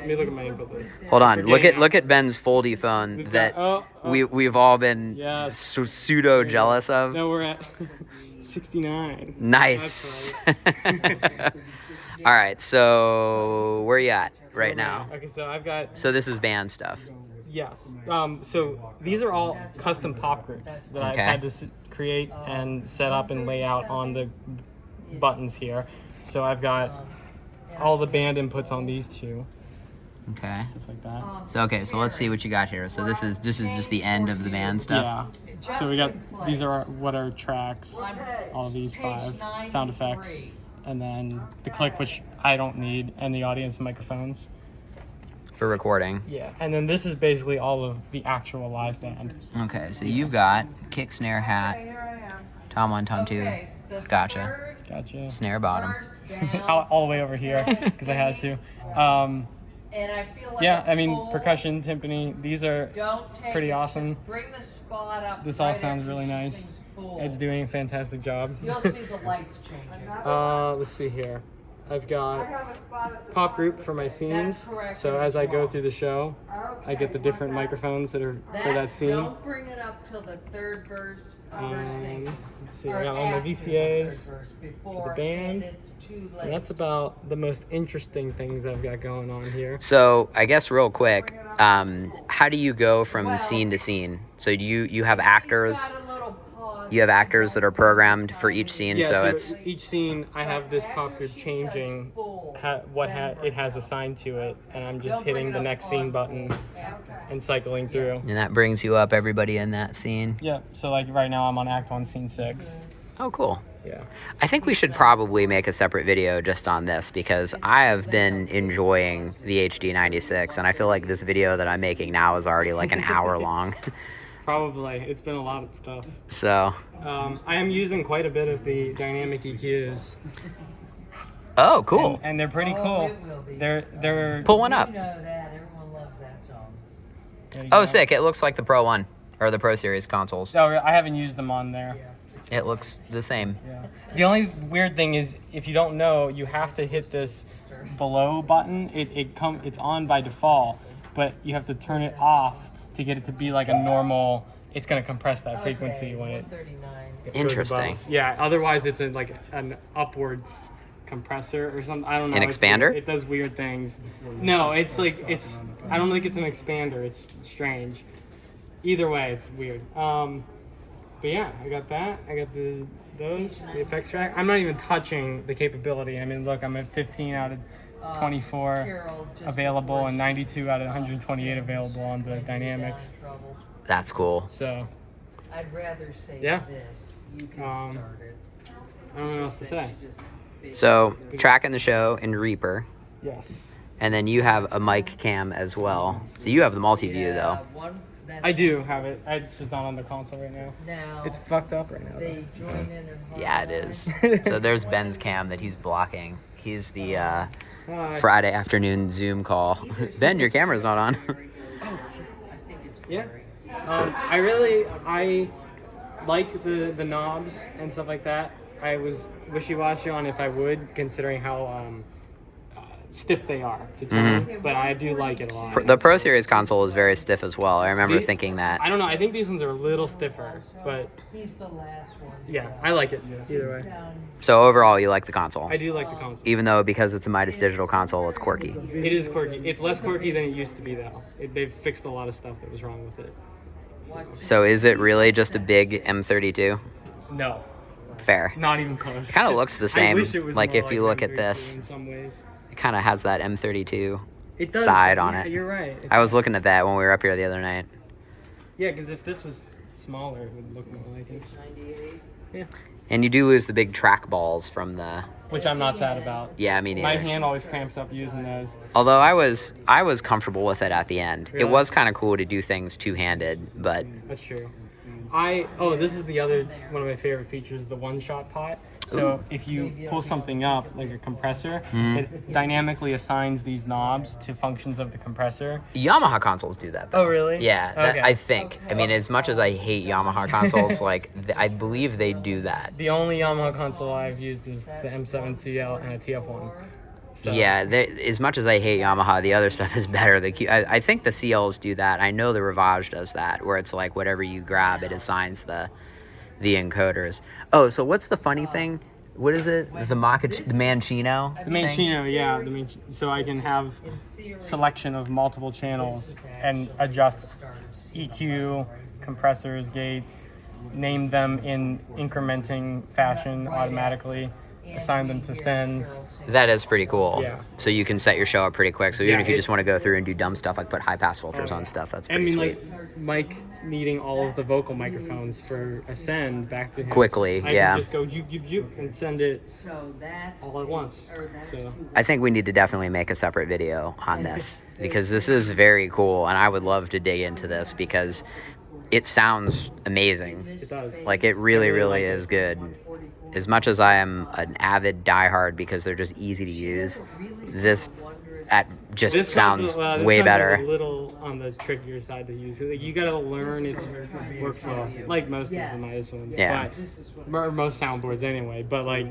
me look at my input list. Hold on. Look at Ben's foldy phone that we've all been pseudo jealous of. No, we're at 69. Nice. Right. All right. So where are you at right now? Okay, so I've got. So this is band stuff. Yes. So these are all custom pop groups that I've had to create and set up and lay out on the buttons here. So I've got all the band inputs on these two. Okay. Stuff like that. So let's see what you got here. So this is just the end of the band stuff. Yeah. So we got, these are what are tracks, all of these 5 sound effects, and then the click, which I don't need, and the audience microphones. For recording. Yeah, and then this is basically all of the actual live band. Okay, so you've got kick, snare, hat, tom 1, tom 2. Gotcha. Snare bottom. all the way over here because I had to. Yeah, I mean, percussion, timpani, these are pretty awesome. This all sounds really nice. It's doing a fantastic job. You'll see the lights changing. Let's see here. I've got pop group for my scenes. So as I go through the show, I get the different microphones that are for that scene. Don't bring it up till the third verse of your scene. Let's see, I got all my VCAs for the band. And that's about the most interesting things I've got going on here. So I guess real quick, how do you go from scene to scene? So do you have actors? You have actors that are programmed for each scene, yeah, so it's each scene I have this pop group changing what it has assigned to it, and I'm just hitting the next scene button and cycling through. And that brings you up everybody in that scene. Yeah. So like right now I'm on Act 1, Scene 6. Oh, cool. Yeah. I think we should probably make a separate video just on this, because I have been enjoying the HD96, and I feel like this video that I'm making now is already like an hour long. Probably. It's been a lot of stuff. So. I am using quite a bit of the dynamic EQs. Oh, cool. And they're pretty cool. They're pull one up. You know that. Everyone loves that song. There you Oh, go. sick. It looks like the Pro 1 or the Pro Series consoles. Oh, I haven't used them on there. It looks the same. Yeah. The only weird thing is, if you don't know, you have to hit this below button. It's on by default, but you have to turn it off to get it to be like a normal. It's gonna compress that frequency when it. 139. goes Interesting. above. Yeah. Otherwise, it's like an upwards compressor or something. I don't know. An expander? It does weird things. No, it's like I don't think it's an expander. It's strange. Either way, it's weird. But yeah, I got that. I got the effects track. I'm not even touching the capability. I mean, look, I'm at 15 out of 24 Carole, just available before and she 92 out of 128 available on the dynamics. trouble. That's cool. So I'd rather say Yeah. this. You can Um, start it. I don't know what else to say. So, tracking the show in Reaper, Yes, and then you have a mic cam as well. So you have the multi-view though. I do have it. It's just not on the console right now. Now It's fucked up right now. they join in and Yeah, it is. So there's Ben's cam that he's blocking. He's the Hi. Friday afternoon Zoom call. Ben, your camera's not on. Yeah. So- I like the knobs and stuff like that. I was wishy-washy on if I would, considering how stiff they are to tone, but I do like it a lot. The Pro Series console is very stiff as well. I remember These- thinking that. I don't know. I think these ones are a little stiffer, but he's the last one. yeah, I like it either way. So overall, you like the console, I do like the console. even though because it's a Midas digital console, it's quirky. It is quirky. It's less quirky than it used to be, though. They've fixed a lot of stuff that was wrong with it. So is it really just a big M32? No, Fair. not even close. Kind of looks the I same. wish it was Like more if you look at M32 this, in some ways. it kind of has that M32 It does, side on yeah, it. You're right. I was looking at that when we were up here the other night. Yeah, because if this was smaller, it would look more like it. 98. Yeah. And you do lose the big track balls from the. Which I'm not sad about. Yeah, me neither. My hand always cramps up using those. Although I was comfortable with it at the end. Really? It was kind of cool to do things two-handed, but That's true. This is the other one of my favorite features, the one-shot pot. So if you pull something up, like a compressor, it dynamically assigns these knobs to functions of the compressor. Yamaha consoles do that though. Oh, really? Yeah, that, Okay. I think. I mean, as much as I hate Yamaha consoles, like I believe they do that. The only Yamaha console I've used is the M7CL and a TF1. So, Yeah, as much as I hate Yamaha, the other stuff is better. I think the CLs do that. I know the Rivage does that, where it's like whatever you grab, it assigns the encoders. Oh, so what's the funny thing? What is it? The Mancino? The Mancino, yeah. So I can have selection of multiple channels and adjust EQ, compressors, gates, name them in incrementing fashion automatically, assign them to sends. That is pretty cool. Yeah. So you can set your show up pretty quick. So even Yeah, if you it- just want to go through and do dumb stuff like put high pass filters on stuff, that's pretty sweet. Mike needing all of the vocal microphones for a send back to him. Quickly, I yeah. can just go juke, juke, juke and send it So that's all at once. So I think we need to definitely make a separate video on this because this is very cool and I would love to dig into this because it sounds amazing. it does. Like it really, really like is good. As much as I am an avid diehard because they're just easy to use, this just sounds this way console better. is a little on the trickier side to use. Like, you gotta learn its workflow, like most of the Midas ones. Yeah. Or most soundboards anyway. But like,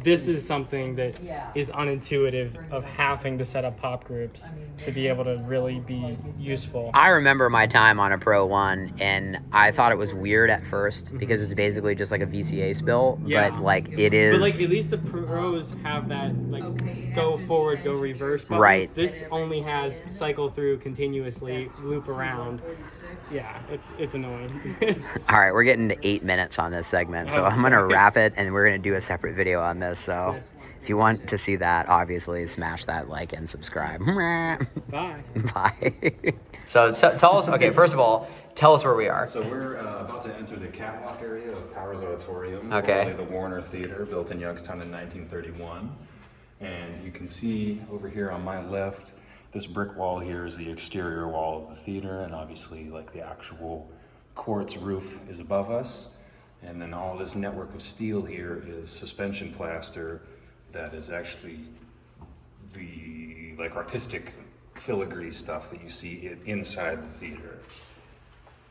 this is something that is unintuitive of having to set up pop groups to be able to really be useful. I remember my time on a Pro 1 and I thought it was weird at first because it's basically just like a VCA spill, Yeah. but like it is. But like at least the pros have that like go forward, go reverse buttons. Right. This only has cycle through continuously, loop around. Yeah, it's annoying. All right, we're getting to 8 minutes on this segment, so Oh, I'm going to sorry. wrap it and we're going to do a separate video on this. So if you want to see that, obviously smash that like and subscribe. Bye. Bye. So tell us, okay, first of all, tell us where we are. So we're about to enter the catwalk area of Powers Auditorium, Okay. formerly the Warner Theater, built in Youngstown in 1931. And you can see over here on my left, this brick wall here is the exterior wall of the theater, and obviously like the actual quartz roof is above us. And then all this network of steel here is suspension plaster that is actually the like artistic filigree stuff that you see inside the theater.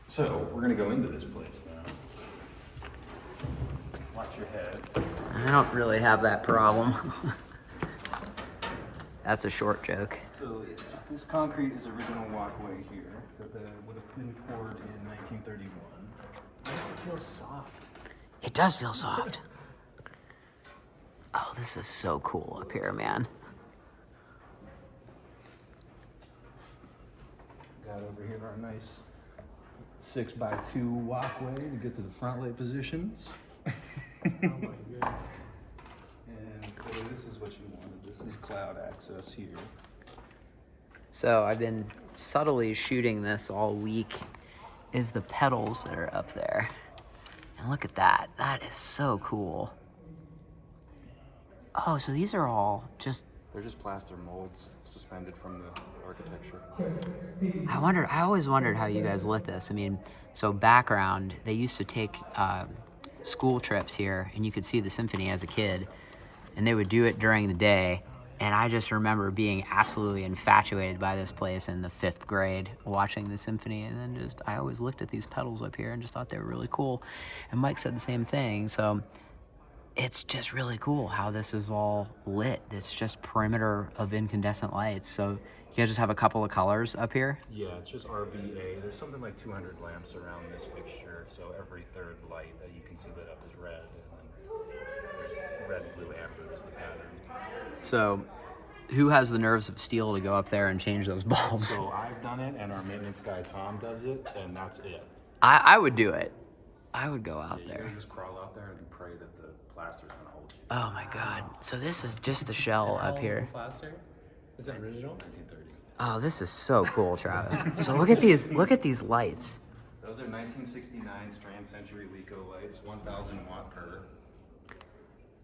So we're gonna go into this place now. Watch your head. I don't really have that problem. That's a short joke. So yeah, this concrete is original walkway here that would have been poured in 1931. Why does it feel soft? It does feel soft. Oh, this is so cool up here, man. Got over here our nice 6x2 walkway to get to the front lay positions. Oh my goodness. And Chloe, this is what you wanted. This is cloud access here. So I've been subtly shooting this all week, is the pedals that are up there. And look at that. That is so cool. Oh, so these are all just... They're just plaster molds suspended from the architecture. I always wondered how you guys lit this. I mean, so background, they used to take school trips here, and you could see the symphony as a kid, and they would do it during the day. And I just remember being absolutely infatuated by this place in the 5th grade, watching the symphony, and then just, I always looked at these pedals up here and just thought they were really cool. And Mike said the same thing, so it's just really cool how this is all lit. It's just perimeter of incandescent lights. So you guys just have a couple of colors up here? Yeah, it's just RBA. There's something like 200 lamps around this fixture, so every third light that you can see lit up is red, and then there's red, blue, amber is the pattern. So who has the nerves of steel to go up there and change those bulbs? So I've done it, and our maintenance guy Tom does it, and that's it. I would do it. I would go out You there. just crawl out there and pray that the plaster's gonna hold you. Oh my God. So this is just the shell up here. Plaster? Is that original? 1930. Oh, this is so cool, Travis. So look at these lights. Those are 1969 Strand Century Lico lights, 1,000 watt per.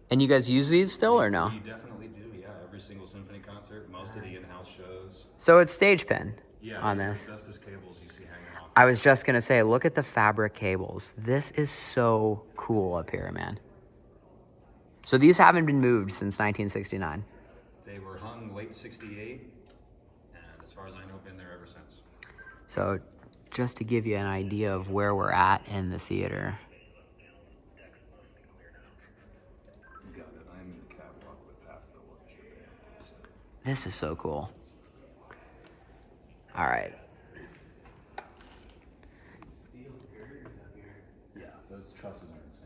And you guys use these still or no? We definitely do, yeah. Every single symphony concert, most of the in-house shows. So it's stage pin Yeah, on these are this. Justice cables you see hanging off. I was just gonna say, look at the fabric cables. This is so cool up here, man. So these haven't been moved since 1969. They were hung late 68, and as far as I know, been there ever since. So just to give you an idea of where we're at in the theater. You got it. I'm in the catwalk with half the orchestra band. This is so cool. All right. Yeah, those trusses are insane.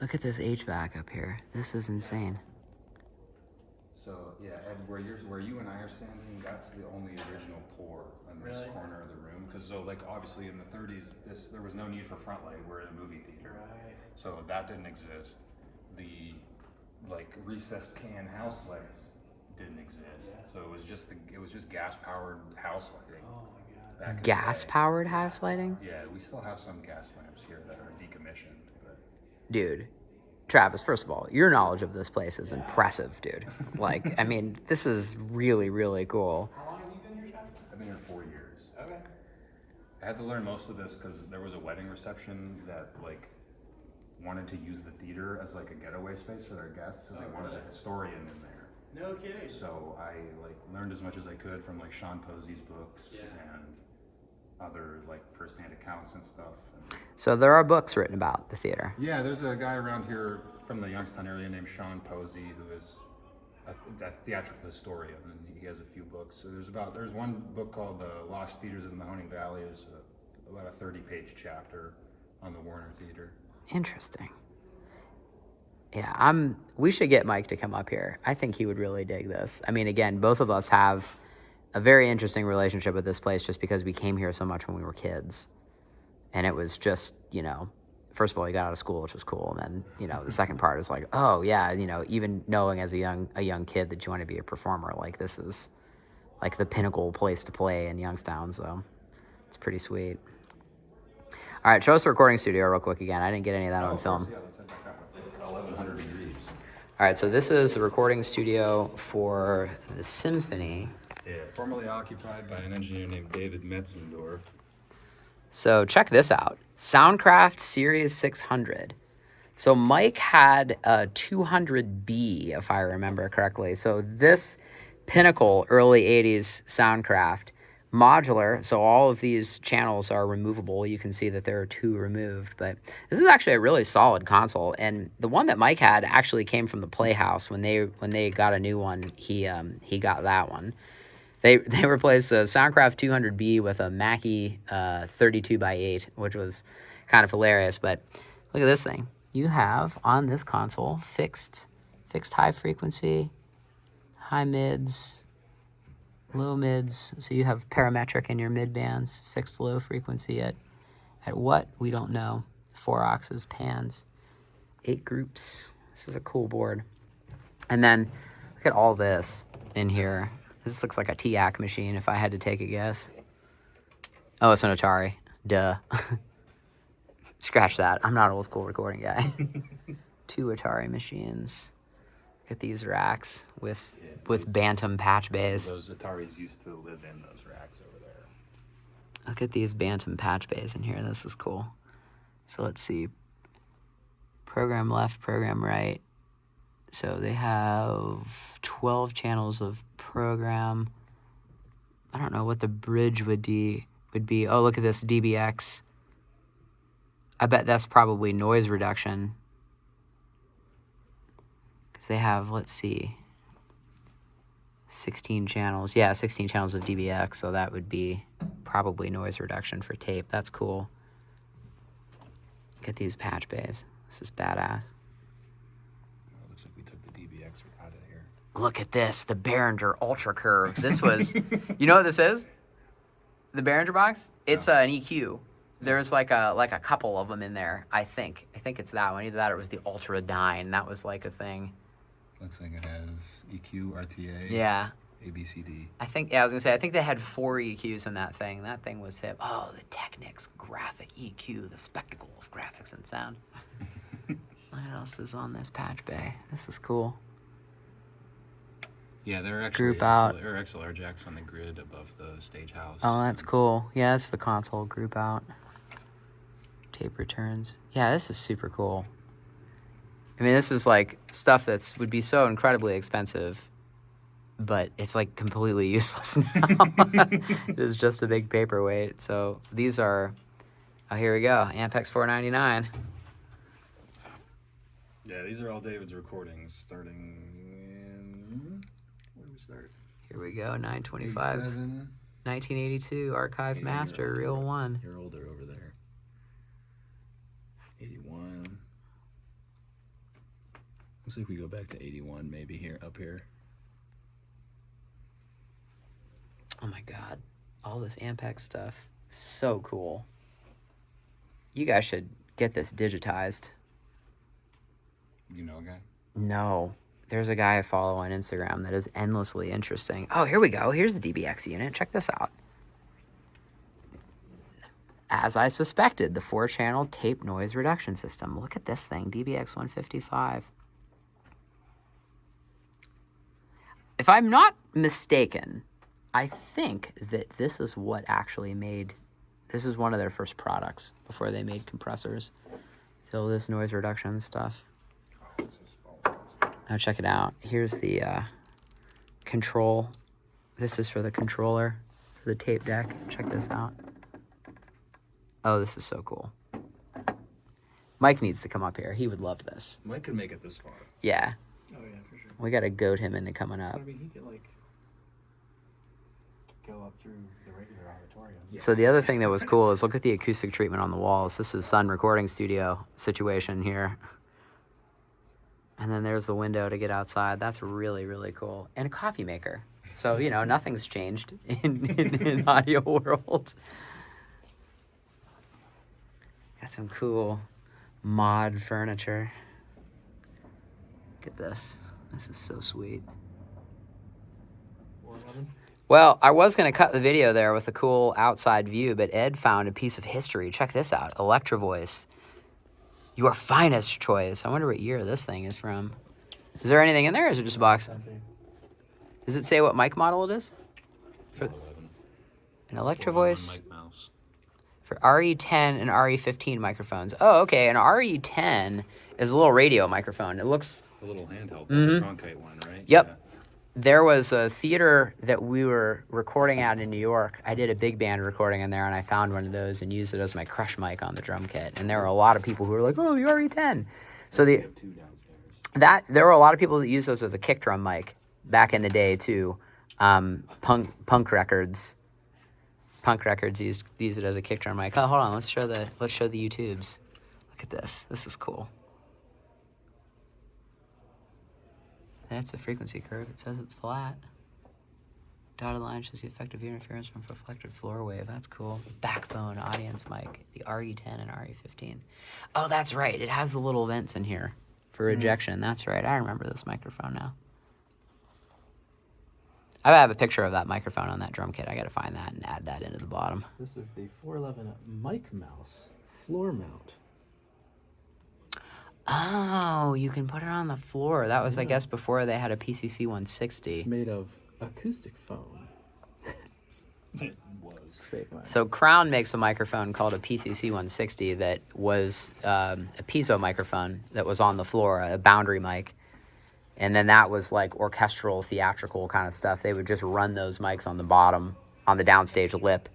Look at this HVAC up here. This is insane. So yeah, Ed, where you and I are standing, that's the only original pour in this corner of the room. Because so like obviously in the 30s, there was no need for front light. We're in a movie theater, Right. so that didn't exist. The like recessed can house lights didn't exist. So it was just gas powered house lighting. Oh my God. back in the Gas day. powered house lighting? Yeah, we still have some gas lamps here that are decommissioned. But Dude, Travis, first of all, your knowledge of this place is impressive, dude. Like, I mean, this is really, really cool. How long have you been here, Travis? I've been here 4 years. Okay. I had to learn most of this because there was a wedding reception that like wanted to use the theater as like a getaway space for their guests, so they wanted a historian in there. No kidding. So I like learned as much as I could from like Sean Posey's books and other like firsthand accounts and stuff. So there are books written about the theater. Yeah, there's a guy around here from the Youngstown area named Sean Posey who is a theatrical historian, and he has a few books. So there's one book called The Lost Theaters of the Mahoning Valley. It's about a 30-page chapter on the Warner Theater. Interesting. Yeah, we should get Mike to come up here. I think he would really dig this. I mean, again, both of us have a very interesting relationship with this place just because we came here so much when we were kids. And it was just, you know, first of all, you got out of school, which was cool. And then, you know, the second part is like, oh yeah, you know, even knowing as a young kid that you want to be a performer, like this is like the pinnacle place to play in Youngstown. So it's pretty sweet. All right, show us the recording studio real quick again. I didn't get any of that on film. Yeah, let's head back up. 1,100 degrees. All right, so this is the recording studio for the symphony. Yeah, formerly occupied by an engineer named David Metzendorf. So check this out. Soundcraft Series 600. So Mike had a 200B, if I remember correctly. So this pinnacle early 80s soundcraft. Modular, so all of these channels are removable. You can see that there are 2 removed, but this is actually a really solid console. And the one that Mike had actually came from the Playhouse. When they got a new one, he got that one. They replaced a Soundcraft 200B with a Mackie 32x8, which was kind of hilarious. But look at this thing. You have on this console fixed high frequency, high mids, low mids. So you have parametric in your mid bands, fixed low frequency at what? We don't know. 4 auxes, pans, 8 groups. This is a cool board. And then look at all this in here. This looks like a TAC machine if I had to take a guess. Oh, it's an Atari. Duh. Scratch that. I'm not an old school recording guy. 2 Atari machines. Look at these racks with Bantam patch bays. Those Ataris used to live in those racks over there. Look at these Bantam patch bays in here. This is cool. So let's see. Program left, program right. So they have 12 channels of program. I don't know what the bridge would be. Oh, look at this DBX. I bet that's probably noise reduction. Because they have, let's see, 16 channels. Yeah, 16 channels of DBX, so that would be probably noise reduction for tape. That's cool. Look at these patch bays. This is badass. Looks like we took the DBX out of here. Look at this, the Behringer Ultra Curve. This was, you know what this is? The Behringer box? It's an EQ. There's like a couple of them in there, I think. I think it's that one. Either that or it was the Ultra Dyne. That was like a thing. Looks like it has EQ, RTA, Yeah. ABCD. I think they had 4 EQs in that thing. That thing was hip. Oh, the Technics graphic EQ, the spectacle of graphics and sound. What else is on this patch bay? This is cool. Yeah, there are actually Group out. XLR jacks on the grid above the stage house. Oh, that's cool. Yeah, it's the console group out. Tape returns. Yeah, this is super cool. I mean, this is like stuff that would be so incredibly expensive, but it's like completely useless now. It's just a big paperweight. So these are, oh, here we go. Ampex 499. Yeah, these are all David's recordings starting in, where do we start? Here we go, 925. 87. 1982, Archive Master, Reel 1. You're older over there. 81. Looks like we go back to 81 maybe here, up here. Oh my god, all this Ampex stuff. So cool. You guys should get this digitized. You know a guy? No. There's a guy I follow on Instagram that is endlessly interesting. Oh, here we go. Here's the DBX unit. Check this out. As I suspected, the 4-channel tape noise reduction system. Look at this thing, DBX 155. If I'm not mistaken, I think that this is what actually made, this is one of their first products before they made compressors. All this noise reduction stuff. Now check it out. Here's the control. This is for the controller, for the tape deck. Check this out. Oh, this is so cool. Mike needs to come up here. He would love this. Mike could make it this far. Yeah. Oh yeah, for sure. We got to goad him into coming up. I mean, he could like go up through the regular auditorium. So the other thing that was cool is look at the acoustic treatment on the walls. This is Sun Recording Studio situation here. And then there's the window to get outside. That's really, really cool. And a coffee maker. So, you know, nothing's changed in audio world. Got some cool mod furniture. Look at this. This is so sweet. Well, I was going to cut the video there with a cool outside view, but Ed found a piece of history. Check this out. Electro Voice. Your finest choice. I wonder what year this thing is from. Is there anything in there, or is it just a box? Does it say what mic model it is? For an Electro Voice for RE10 and RE15 microphones. Oh, okay. An RE10 is a little radio microphone. It looks... A little handheld, the Cronkite one, right? Yep. there was a theater that we were recording at in New York. I did a big band recording in there, and I found one of those and used it as my crush mic on the drum kit. And there were a lot of people who were like, "Oh, the RE10." So there were a lot of people that used those as a kick drum mic back in the day too. Punk records used it as a kick drum mic. Oh, hold on, let's show the YouTubes. Look at this. This is cool. That's the frequency curve. It says it's flat. Dotted line shows the effective ear interference from reflected floor wave. That's cool. Backbone audience mic, the RE10 and RE15. Oh, that's right. It has the little vents in here for ejection. That's right. I remember this microphone now. I have a picture of that microphone on that drum kit. I got to find that and add that into the bottom. This is the 411 mic mouse floor mount. Oh, you can put it on the floor. That was, I guess, before they had a PCC 160. It's made of acoustic foam. It was. Trademark. So Crown makes a microphone called a PCC 160 that was a piezo microphone that was on the floor, a boundary mic. And then that was like orchestral, theatrical kind of stuff. They would just run those mics on the bottom, on the downstage lip.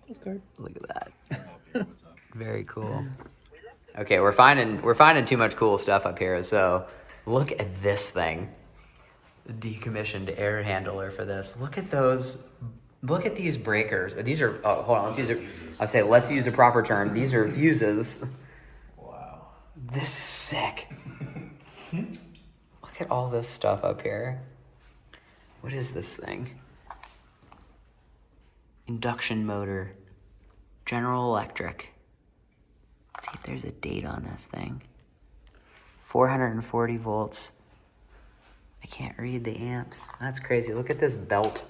Look at that. Very cool. Okay, we're finding too much cool stuff up here. So look at this thing. The decommissioned air handler for this. Look at those. Look at these breakers. These are, oh, hold on, let's use a proper term. These are fuses. Wow. This is sick. Look at all this stuff up here. What is this thing? Induction motor. General Electric. Let's see if there's a date on this thing. 440 volts. I can't read the amps. That's crazy. Look at this belt.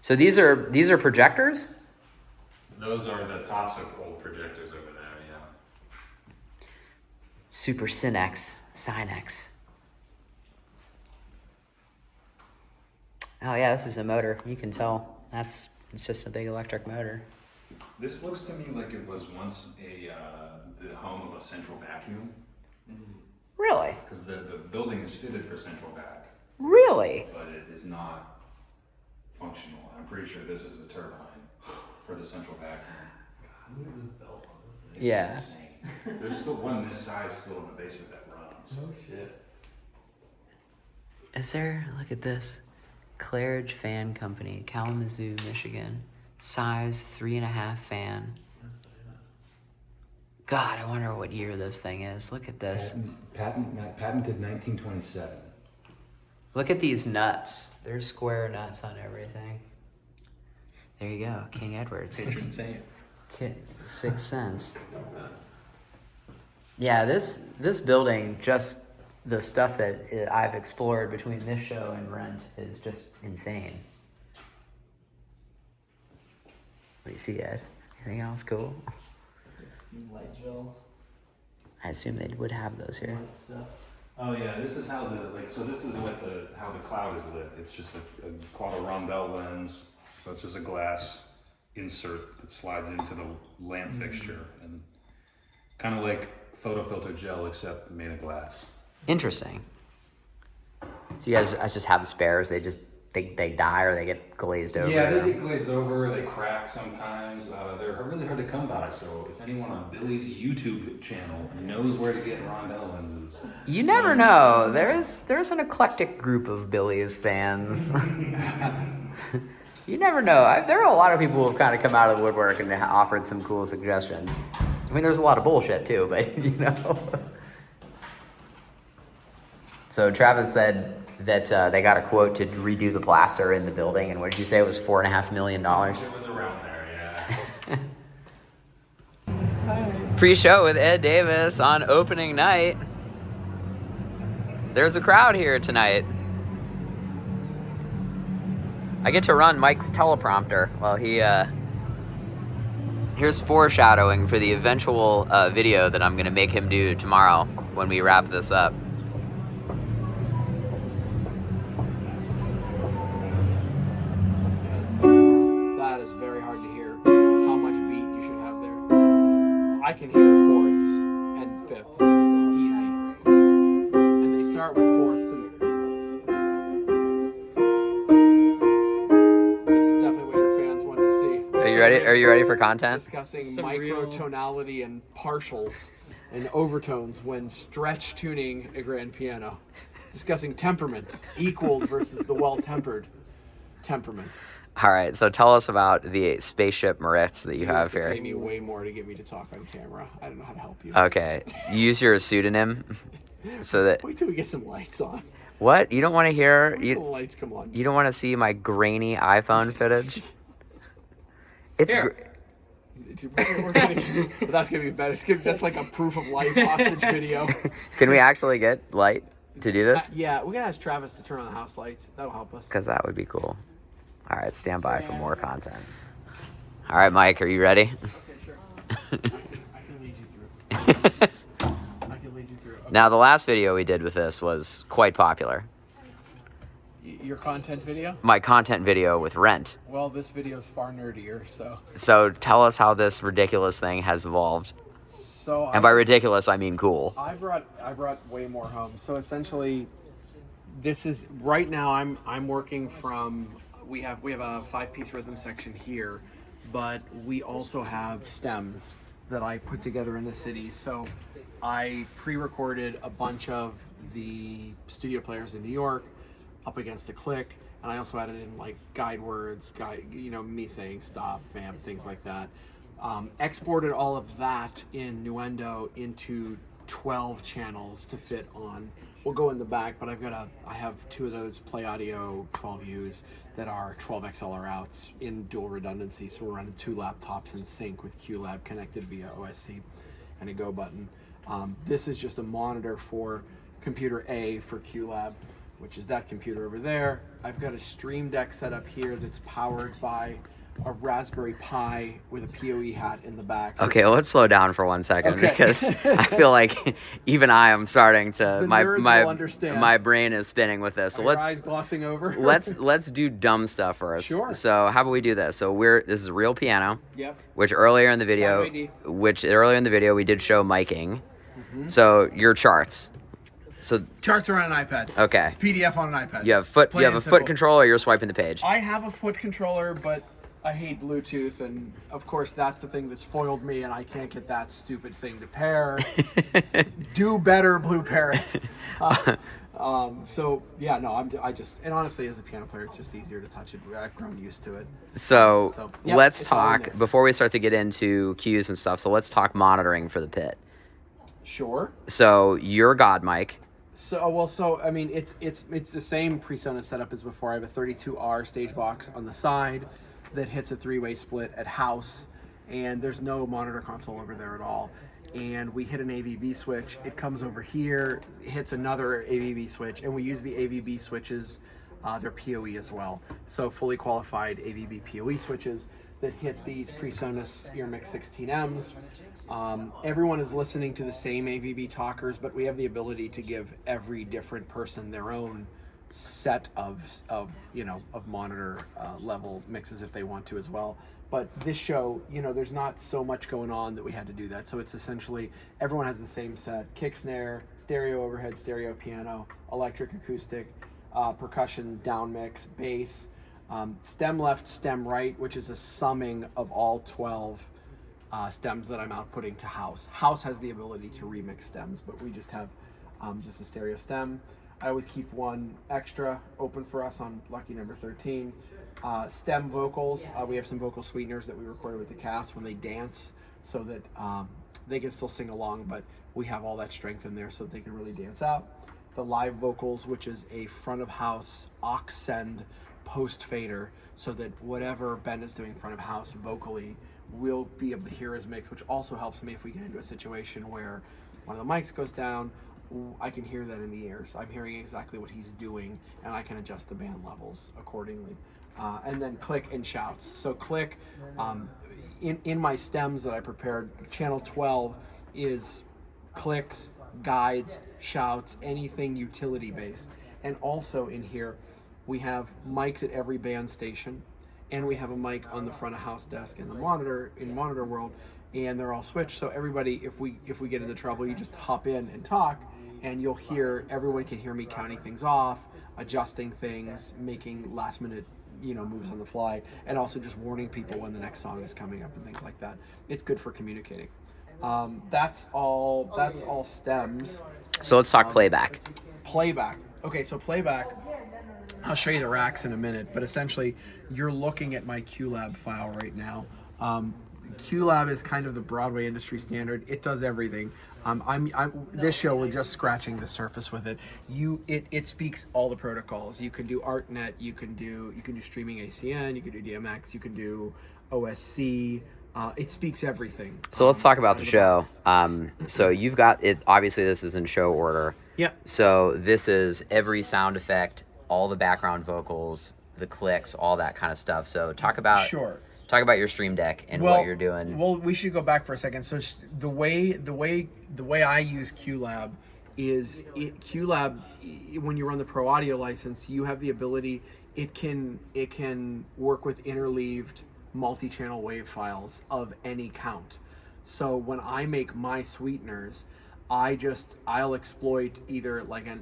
So these are projectors? Those are the tops of old projectors over there, yeah. Super Synex. Oh yeah, this is a motor. You can tell. It's just a big electric motor. This looks to me like it was once the home of a central vacuum. Really? Because the building is fitted for central vac. Really? But it is not functional. I'm pretty sure this is the turbine for the central vacuum. It's Yeah. insane. There's still one this size still in the basement that runs. Oh shit. Is there? Look at this. Claridge Fan Company, Kalamazoo, Michigan. Size 3.5 fan. God, I wonder what year this thing is. Look at this. Patented 1927. Look at these nuts. There's square nuts on everything. There you go, King Edward. Insane. 6 cents. Yeah, this building, just the stuff that I've explored between this show and Rent is just insane. What do you see, Ed? Anything else cool? Some light gels. I assume they would have those here. Light stuff. Oh yeah, this is how this is how the cloud is lit. It's just called a rondelle lens. So it's just a glass insert that slides into the lamp fixture, and kind of like photo filter gel except made of glass. Interesting. So you guys, I just have spares. They die or they get glazed over. Yeah, they get glazed over. They crack sometimes. They're really hard to come by. So if anyone on Billy's YouTube channel knows where to get rondelle lenses, You never know. There's an eclectic group of Billy's fans. You never know. There are a lot of people who have kind of come out of the woodwork and offered some cool suggestions. I mean, there's a lot of bullshit too, but you know. So Travis said that they got a quote to redo the plaster in the building, and what did you say it was $4.5 million? it was around there. Yeah. Pre-show with Ed Davis on opening night. There's a crowd here tonight. I get to run Mike's teleprompter while he, here's foreshadowing for the eventual video that I'm gonna make him do tomorrow when we wrap this up. That is very hard to hear how much beat you should have there. I can hear fourths and fifths easy. And they start you ready? Are you ready for content? Discussing Some real- microtonality and partials and overtones when stretch tuning a grand piano. Discussing temperaments, equaled versus the well-tempered temperament. All right, so tell us about the spaceship Moritz that you have Pay here. me way more to get me to talk on camera. I don't know how to help you. Okay, use your pseudonym so that Wait till we get some lights on. what you don't want to hear. Wait till the lights come on. You don't want to see my grainy iPhone footage. It's Here. But that's gonna be better. That's like a proof of life hostage video. Can we actually get light to do this? Yeah, we're gonna ask Travis to turn on the house lights. That'll help us. Because that would be cool. All right, stand by for more content. All right, Mike, are you ready? I can lead you through. I can lead you through. Okay. Now, the last video we did with this was quite popular. Your content video? My content video with Rent. Well, this video is far nerdier, so. So tell us how this ridiculous thing has evolved. So. And by ridiculous, I mean cool. I brought way more home. So essentially, this is right now. I'm working from. We have a 5-piece rhythm section here, but we also have stems that I put together in the city. So I pre-recorded a bunch of the studio players in New York up against a click, and I also added in like guide words, me saying stop, vamp, things like that. Exported all of that in Nuendo into 12 channels to fit on. We'll go in the back, but I have 2 of those Play Audio 12Us that are 12 XLR outs in dual redundancy. So we're running 2 laptops in sync with QLab connected via OSC and a go button. This is just a monitor for computer A for QLab, which is that computer over there. I've got a Stream Deck set up here that's powered by a Raspberry Pi with a PoE hat in the back. Okay, let's slow down for 1 second Okay. because I feel like even I am starting to The nerds will understand. my brain is spinning with this. So Are your eyes glossing over? let's do dumb stuff first. Sure. So how about we do this? So this is a real piano. Yep. Which earlier in the video we did show miking. So your charts. So Charts are on an iPad. okay. It's PDF on an iPad. You have foot Plain and foot simple. control or you're swiping the page. I have a foot controller, but I hate Bluetooth, and of course that's the thing that's foiled me, and I can't get that stupid thing to pair. Do better, Blue Parrot. So yeah, no, and honestly, as a piano player, it's just easier to touch it. I've grown used to it. So yep, let's it's all in talk there. before we start to get into cues and stuff. So let's talk monitoring for the pit. Sure. So your God mic. So I mean, it's the same PreSonus setup as before. I have a 32R stage box on the side that hits a 3-way split at house, and there's no monitor console over there at all. And we hit an AVB switch. It comes over here, hits another AVB switch, and we use the AVB switches. They're PoE as well. So fully qualified AVB PoE switches that hit these PreSonus EarMix 16Ms. Everyone is listening to the same AVB talkers, but we have the ability to give every different person their own set of monitor level mixes if they want to as well. But this show, there's not so much going on that we had to do that. So it's essentially everyone has the same set: kick, snare, stereo overhead, stereo piano, electric, acoustic, percussion, down mix, bass, stem left, stem right, which is a summing of all 12 stems that I'm outputting to house. House has the ability to remix stems, but we just have just a stereo stem. I always keep one extra open for us on lucky number 13. Stem vocals, we have some vocal sweeteners that we recorded with the cast when they dance, so that they can still sing along, but we have all that strength in there so that they can really dance out. The live vocals, which is a front of house aux send post fader, so that whatever Ben is doing front of house vocally, we'll be able to hear his mix, which also helps me if we get into a situation where one of the mics goes down. I can hear that in the ears. I'm hearing exactly what he's doing, and I can adjust the band levels accordingly. And then click and shouts. So click, in my stems that I prepared, channel 12 is clicks, guides, shouts, anything utility based. And also in here, we have mics at every band station, and we have a mic on the front of house desk and the monitor in monitor world, and they're all switched. So everybody, if we get into trouble, you just hop in and talk, and everyone can hear me counting things off, adjusting things, making last minute moves on the fly, and also just warning people when the next song is coming up and things like that. It's good for communicating. That's all stems. So let's talk playback. Playback. Okay, so playback, I'll show you the racks in a minute, but essentially you're looking at my QLab file right now. QLab is kind of the Broadway industry standard. It does everything. This show, we're just scratching the surface with it. It speaks all the protocols. You can do ArtNet, you can do streaming ACN, you can do DMX, you can do OSC. It speaks everything. So let's talk about the show. So you've got it. Obviously, this is in show order. Yeah. So this is every sound effect, all the background vocals, the clicks, all that kind of stuff. So talk about your Stream Deck and what you're doing. Well, we should go back for a second. So the way I use QLab is QLab, when you run the Pro Audio license, you have the ability. It can work with interleaved multi-channel wave files of any count. So when I make my sweeteners, I'll exploit either like a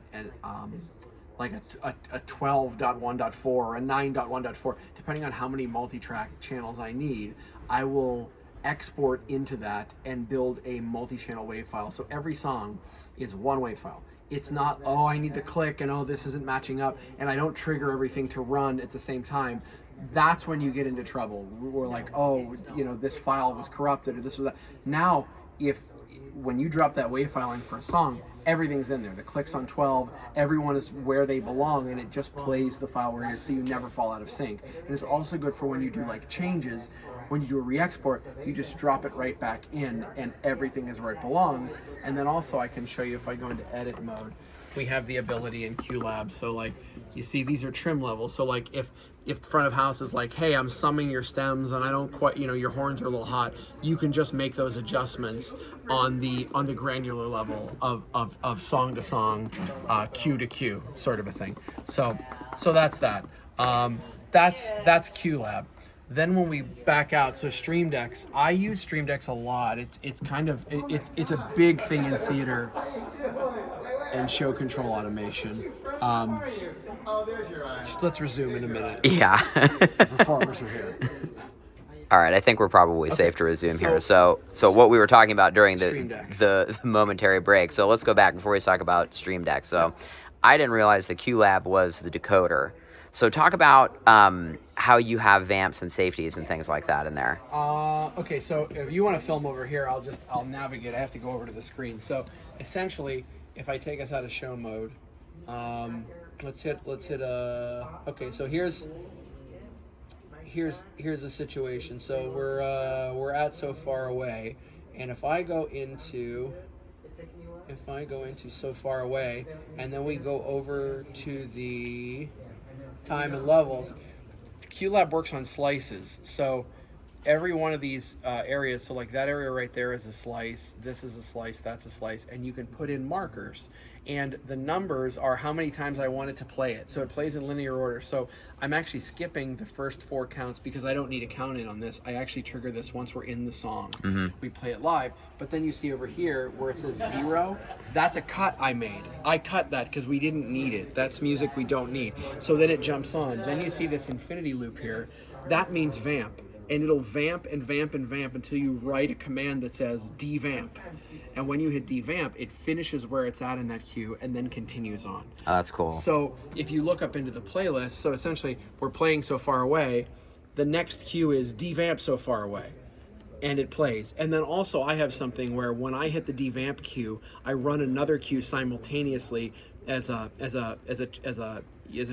12.1.4 or a 9.1.4, depending on how many multi-track channels I need. I will export into that and build a multi-channel wave file. So every song is one wave file. It's not, oh, I need the click and oh, this isn't matching up, and I don't trigger everything to run at the same time. That's when you get into trouble. We're like, oh, this file was corrupted or this was that. Now, when you drop that wave filing for a song, everything's in there. The clicks on 12, everyone is where they belong, and it just plays the file where it is, so you never fall out of sync. And it's also good for when you do like changes. When you do a re-export, you just drop it right back in, and everything is where it belongs. And then also, I can show you if I go into edit mode, we have the ability in QLab. So like, you see, these are trim levels. So like, if front of house is like, hey, I'm summing your stems and I don't quite, your horns are a little hot, you can just make those adjustments on the granular level of song to song, cue to cue, sort of a thing. So that's that. That's QLab. Then when we back out, so Stream Decks, I use Stream Decks a lot. It's a big thing in theater and show control automation. Let's resume in a minute. Yeah. Performers are here. All right, I think we're probably safe to resume here. So what we were talking about during the momentary break. So let's go back before we talk about Stream Deck. So I didn't realize the QLab was the decoder. So talk about how you have vamps and safeties and things like that in there. Okay, so if you want to film over here, I'll navigate. I have to go over to the screen. So essentially, if I take us out of show mode, let's hit. Okay, so here's the situation. So we're at So Far Away, and if I go into So Far Away, and then we go over to the time and levels, QLab works on slices. So every one of these areas, so like that area right there is a slice, this is a slice, that's a slice, and you can put in markers. And the numbers are how many times I want it to play it. So it plays in linear order. So I'm actually skipping the first 4 counts because I don't need a count in on this. I actually trigger this once we're in the song. Mm-hmm. We play it live. But then you see over here where it says 0, that's a cut I made. I cut that because we didn't need it. That's music we don't need. So then it jumps on. Then you see this infinity loop here. That means vamp. And it'll vamp and vamp and vamp until you write a command that says devamp. And when you hit devamp, it finishes where it's at in that queue and then continues on. Oh, that's cool. So if you look up into the playlist, so essentially we're playing So Far Away, the next queue is devamp So Far Away, and it plays. And then also I have something where when I hit the devamp queue, I run another queue simultaneously as a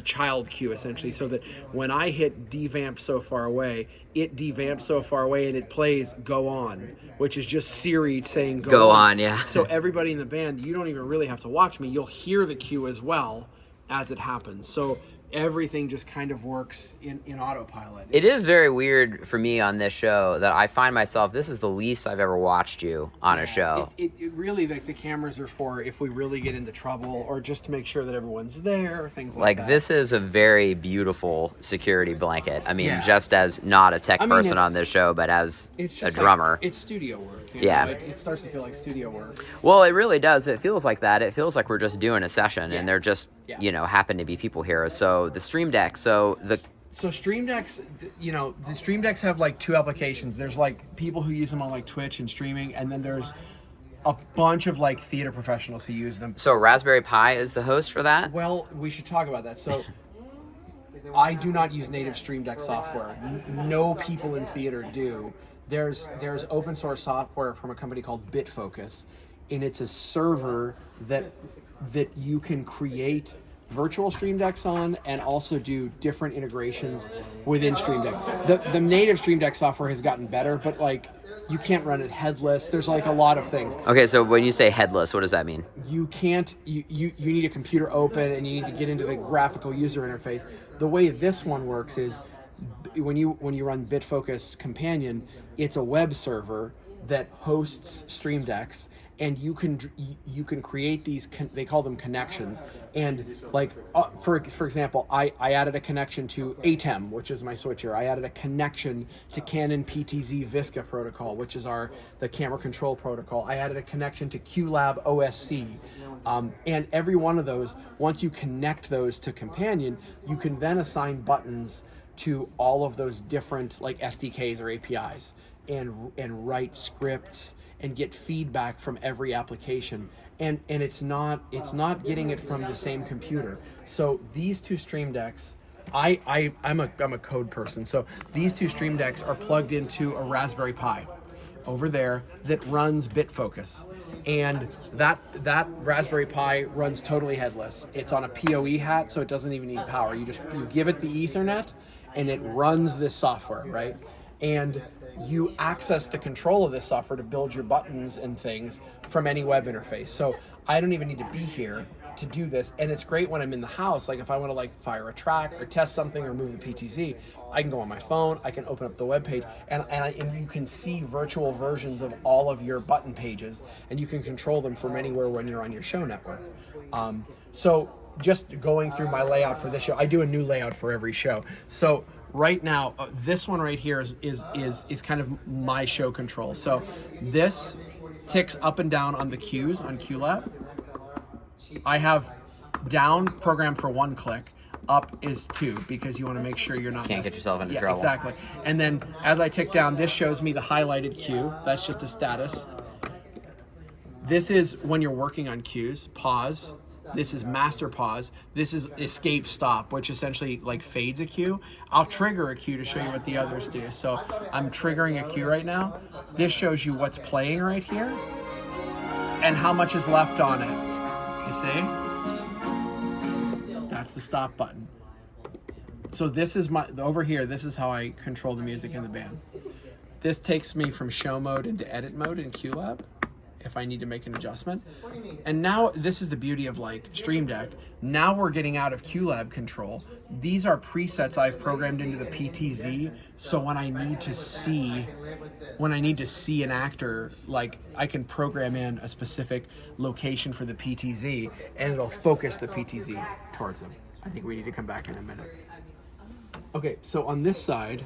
child queue, essentially, so that when I hit devamp So Far Away, it devamps So Far Away and it plays Go On, which is just Siri saying go on. Yeah. So everybody in the band, you don't even really have to watch me. You'll hear the cue as well as it happens. So everything just kind of works in autopilot. It is very weird for me on this show that I find myself, this is the least I've ever watched you on a show. It really, like, the cameras are for if we really get into trouble or just to make sure that everyone's there, things like that. Like, this is a very beautiful security blanket. I mean, just as not a tech person on this show, but as a drummer. It's studio work. Yeah. It starts to feel like studio work. Well, it really does. It feels like that. It feels like we're just doing a session and they're just, happen to be people here. So the Stream Deck, so So Stream Decks, the Stream Decks have like two applications. There's like people who use them on like Twitch and streaming, and then there's a bunch of like theater professionals who use them. So Raspberry Pi is the host for that? Well, we should talk about that. So I do not use native Stream Deck software. No people in theater do. There's open source software from a company called BitFocus, and it's a server that you can create virtual Stream Decks on and also do different integrations within Stream Deck. The native Stream Deck software has gotten better, but like you can't run it headless. There's like a lot of things. Okay, so when you say headless, what does that mean? You can't, you need a computer open and you need to get into the graphical user interface. The way this one works is when you run BitFocus Companion, it's a web server that hosts Stream Decks, and you can create these, they call them connections. And like, for example, I added a connection to ATEM, which is my switcher. I added a connection to Canon PTZ Visca protocol, which is the camera control protocol. I added a connection to QLab OSC. And every one of those, once you connect those to Companion, you can then assign buttons to all of those different like SDKs or APIs and write scripts and get feedback from every application, and it's not getting it from the same computer. So these two Stream Decks, I'm a code person, so these two Stream Decks are plugged into a Raspberry Pi over there that runs BitFocus, and that Raspberry Pi runs totally headless. It's on a PoE hat, so it doesn't even need power. You give it the Ethernet, and it runs this software, right? And you access the control of this software to build your buttons and things from any web interface. So I don't even need to be here to do this. And it's great when I'm in the house. Like if I want to like fire a track or test something or move the PTZ, I can go on my phone, I can open up the web page, and you can see virtual versions of all of your button pages, and you can control them from anywhere when you're on your show network. So just going through my layout for this show, I do a new layout for every show. So right now, this one right here is kind of my show control. So this ticks up and down on the cues on QLab. I have down programmed for 1 click, up is 2, because you want to make sure you're not Can't get yourself into trouble. Exactly. And then as I tick down, this shows me the highlighted cue. That's just a status. This is when you're working on cues, pause. This is master pause. This is escape stop, which essentially like fades a cue. I'll trigger a cue to show you what the others do. So I'm triggering a cue right now. This shows you what's playing right here and how much is left on it. You see? That's the stop button. So this is over here, this is how I control the music in the band. This takes me from show mode into edit mode in QLab if I need to make an adjustment. And now this is the beauty of like Stream Deck. Now we're getting out of QLab control. These are presets I've programmed into the PTZ, so when I need to see an actor, like I can program in a specific location for the PTZ and it'll focus the PTZ towards them. I think we need to come back in a minute. Okay, so on this side,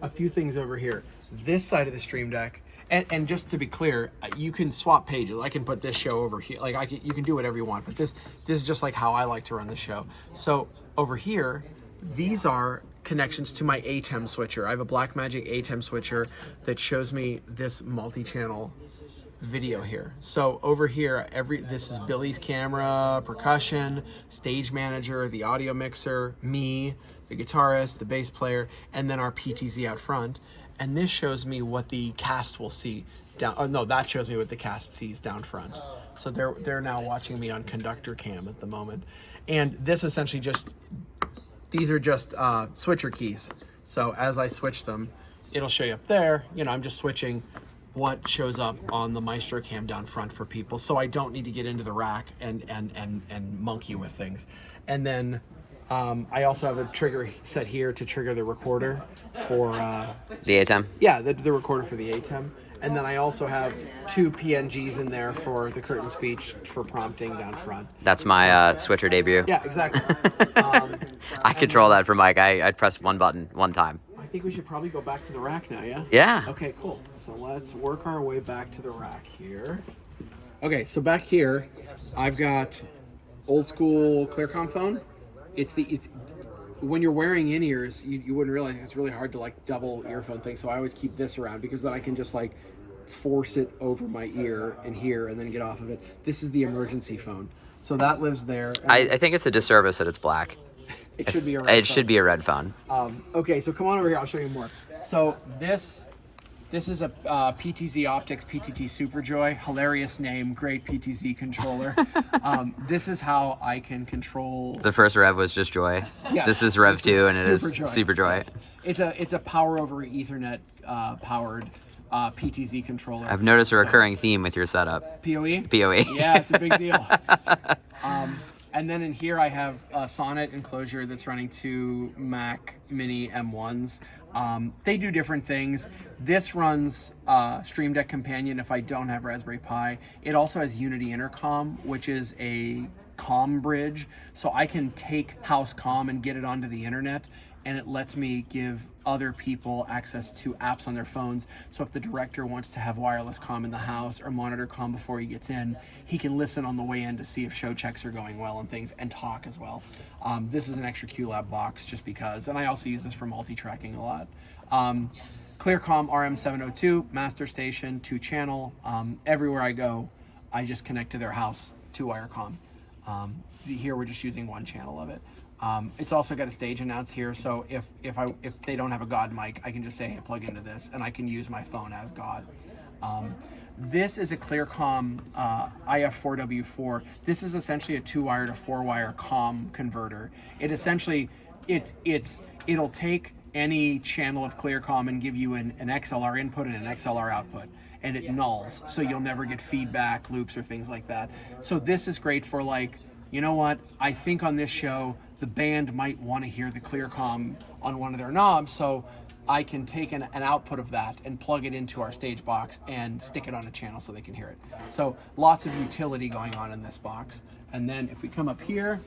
a few things over here. This side of the Stream Deck, and just to be clear, you can swap pages. I can put this show over here. Like you can do whatever you want, but this is just like how I like to run the show. So over here, these are connections to my ATEM switcher. I have a Blackmagic ATEM switcher that shows me this multi-channel video here. So over here, this is Billy's camera, percussion, stage manager, the audio mixer, me, the guitarist, the bass player, and then our PTZ out front. And this shows me what the cast will see down. Oh no, that shows me what the cast sees down front. So they're now watching me on conductor cam at the moment. And this essentially these are just switcher keys. So as I switch them, it'll show you up there. You know, I'm just switching what shows up on the Maestro cam down front for people. So I don't need to get into the rack and monkey with things. And then I also have a trigger set here to trigger the recorder for the ATEM? Yeah, the recorder for the ATEM. And then I also have 2 PNGs in there for the curtain speech for prompting down front. That's my switcher debut. Yeah, exactly. I control that for Mike. I'd press one button one time. I think we should probably go back to the rack now, yeah? Yeah. Okay, cool. So let's work our way back to the rack here. Okay, so back here, I've got old school Clearcom phone. when you're wearing in-ears, you wouldn't realize it's really hard to like double earphone thing. So I always keep this around because then I can just like force it over my ear and here and then get off of it. This is the emergency phone. So that lives there. I think it's a disservice that it's black. It should be a red phone. It should be a red phone. Okay, so come on over here. I'll show you more. So this is a PTZ Optics PTT Superjoy. Hilarious name, great PTZ controller. This is how I can control. The first rev was just Joy. Yes, This is Rev 2 and it is Superjoy. Superjoy. Yes. It's a power over Ethernet powered PTZ controller. I've noticed a recurring theme with your setup. PoE? PoE. Yeah, it's a big deal. And then in here I have a Sonnet enclosure that's running two Mac Mini M1s. They do different things. This runs Stream Deck Companion if I don't have Raspberry Pi. It also has Unity Intercom, which is a comm bridge. So I can take house comm and get it onto the internet, and it lets me give other people access to apps on their phones. So if the director wants to have wireless comm in the house or monitor comm before he gets in, he can listen on the way in to see if show checks are going well and things, and talk as well. This is an extra QLab box just because, and I also use this for multi-tracking a lot. Clearcom RM702, master station, 2-channel. Everywhere I go, I just connect to their house, 2-wire comm. Here we're just using 1 channel of it. It's also got a stage announce here, so if they don't have a God mic, I can just say, hey, plug into this, and I can use my phone as God. This is a Clearcom IF4W4. This is essentially a 2-wire to 4-wire comm converter. It essentially, it'll take any channel of Clearcom and give you an XLR input and an XLR output, and it nulls, so you'll never get feedback loops or things like that. So this is great for like, you know what, I think on this show, the band might want to hear the Clearcom on one of their knobs, so I can take an output of that and plug it into our stage box and stick it on a channel so they can hear it. So lots of utility going on in this box. And then if we come up here,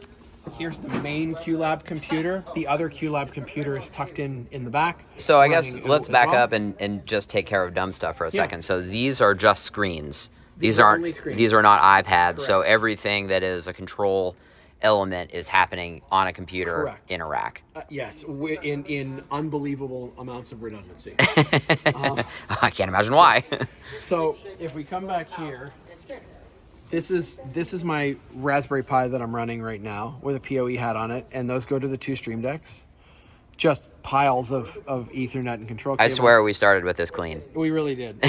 here's the main QLab computer. The other QLab computer is tucked in the back. So I guess running let's as back well. up and just take care of dumb stuff for a Yeah. second. So these are just screens. These These are aren't only screens. these are not iPads. So Correct. everything that is a control element is happening on a computer Correct. in a rack. Yes, in unbelievable amounts of redundancy. I can't imagine why. So if we come back here, this is my Raspberry Pi that I'm running right now with a PoE hat on it, and those go to the 2 Stream Decks. Just piles of Ethernet and control I cables. swear we started with this clean. We really did.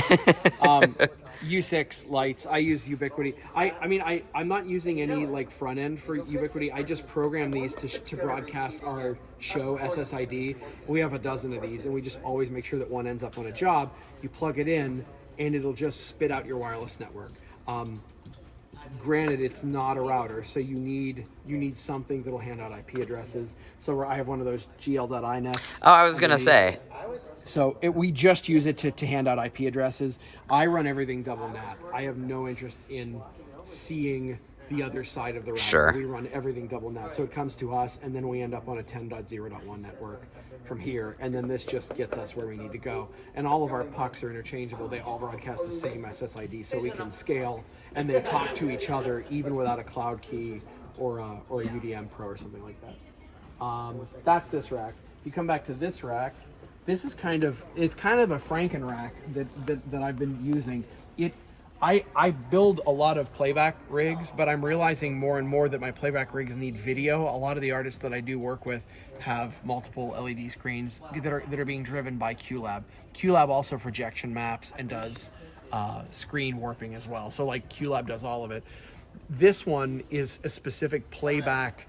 U6 lights. I use Ubiquity. I'm not using any like front end for Ubiquity. I just program these to broadcast our show SSID. We have a dozen of these, and we just always make sure that one ends up on a job. You plug it in, and it'll just spit out your wireless network. Granted, it's not a router, so you need something that'll hand out IP addresses. So I have one of those GL.I nets. Oh, I was gonna say. So we just use it to hand out IP addresses. I run everything double NAT. I have no interest in seeing the other side of the router. Sure. We run everything double NAT. So it comes to us, and then we end up on a 10.0.1 network from here. And then this just gets us where we need to go. And all of our pucks are interchangeable. They all broadcast the same SSID, so we can scale and then talk to each other even without a cloud key or a UDM Pro or something like that. That's this rack. You come back to this rack. This is kind of a Franken rack that I've been using. I build a lot of playback rigs, but I'm realizing more and more that my playback rigs need video. A lot of the artists that I do work with have multiple LED screens that are being driven by QLab. QLab also projection maps and does screen warping as well. So like QLab does all of it. This one is a specific playback.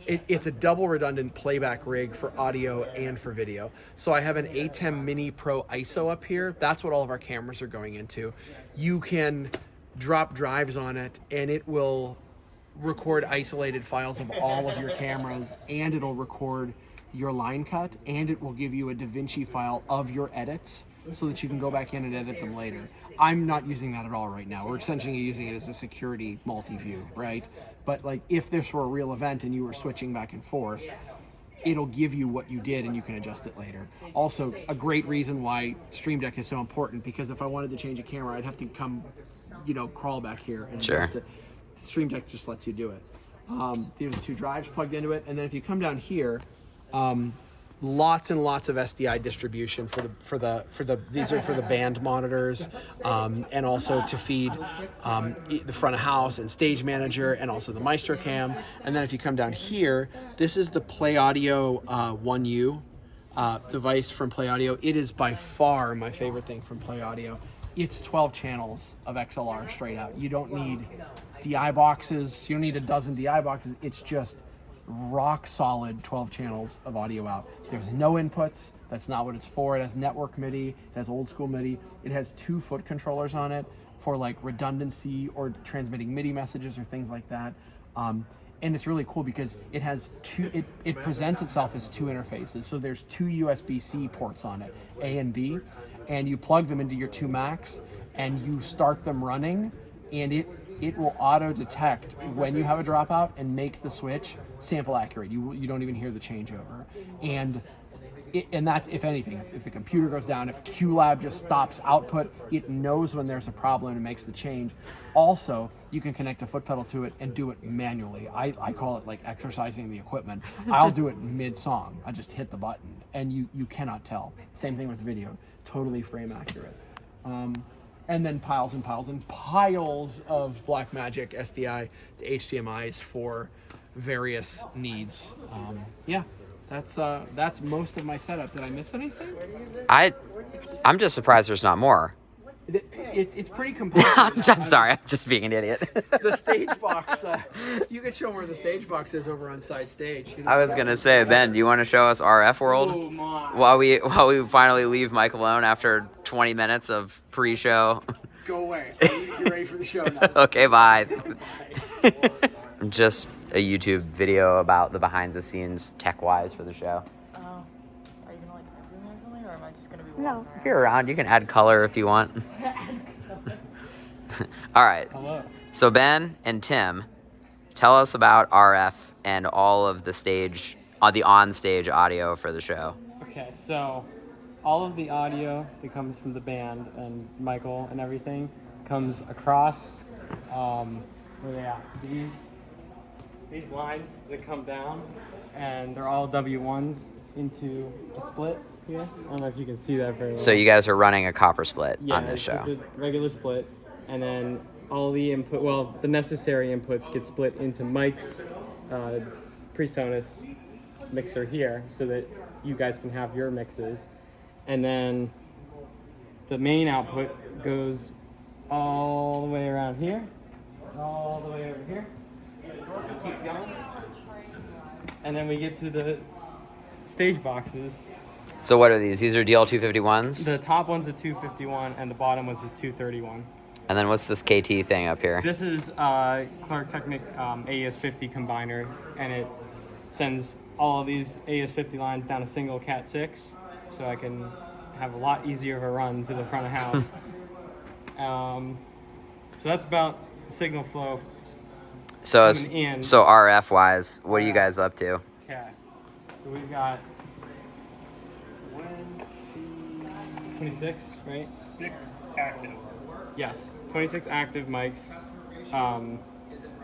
It's a double redundant playback rig for audio and for video. So I have an ATEM Mini Pro ISO up here. That's what all of our cameras are going into. You can drop drives on it and it will record isolated files of all of your cameras, and it'll record your line cut, and it will give you a DaVinci file of your edits so that you can go back in and edit them later. I'm not using that at all right now. We're essentially using it as a security multi-view, right? But like if this were a real event and you were switching back and forth, it'll give you what you did and you can adjust it later. Also, a great reason why Stream Deck is so important, because if I wanted to change a camera, I'd have to come, crawl back here and adjust it. Stream Deck just lets you do it. There's 2 drives plugged into it, and then if you come down here, Lots and lots of SDI distribution these are for the band monitors, and also to feed the front of house and stage manager, and also the Maestro Cam. And then if you come down here, this is the Play Audio 1U device from Play Audio. It is by far my favorite thing from Play Audio. It's 12 channels of XLR straight out. You don't need DI boxes. You don't need a dozen DI boxes. It's just rock solid 12 channels of audio out. There's no inputs. That's not what it's for. It has network MIDI. It has old school MIDI. It has 2 foot controllers on it for like redundancy or transmitting MIDI messages or things like that. And it's really cool because it has it presents itself as 2 interfaces. So there's 2 USB-C ports on it, A and B, and you plug them into your 2 Macs and you start them running, and it will auto detect when you have a dropout and make the switch sample accurate. You don't even hear the changeover. And that's, if anything, if the computer goes down, if QLab just stops output, it knows when there's a problem and makes the change. Also, you can connect a foot pedal to it and do it manually. I call it like exercising the equipment. I'll do it mid-song. I just hit the button and you cannot tell. Same thing with video, totally frame accurate. And then piles and piles and piles of Blackmagic SDI to HDMIs for various needs. Yeah, that's most of my setup. Did I miss anything? I'm just surprised there's not more. It's pretty compact. I'm sorry, I'm just being an idiot. The stage box. You can show where the stage box is over on side stage. I was gonna say, Ben, do you want to show us RF World while we finally leave Mike alone after 20 minutes of pre-show? Go away. You're ready for the show now. Okay, bye. Just a YouTube video about the behind-the-scenes tech-wise for the show. Oh, are you gonna like type or something, or am I just gonna be? No, if you're around, you can add color if you want. All right. Hello. So Ben and Tim, tell us about RF and all of the stage, the on-stage audio for the show. Okay, so all of the audio that comes from the band and Michael and everything comes across. Where are they at? These lines that come down, and they're all W1s into a split here. I don't know if you can see that very well. So you guys are running a copper split on this it's show. just a regular split, and then all the input, the necessary inputs get split into Mike's PreSonus mixer here, so that you guys can have your mixes, and then the main output goes all the way around here, all the way over here. It keeps going. And then we get to the stage boxes. So what are these? These are DL251s? The top one's a 251 and the bottom was a 231. And then what's this KT thing up here? This is Clark Technic AES50 combiner, and it sends all of these AES50 lines down a single Cat6, so I can have a lot easier of a run to the front of house. So that's about the signal flow. So in. so RF wise, what are you guys up to? Okay, so we've got 26, right? 6 active. Yes, 26 active mics.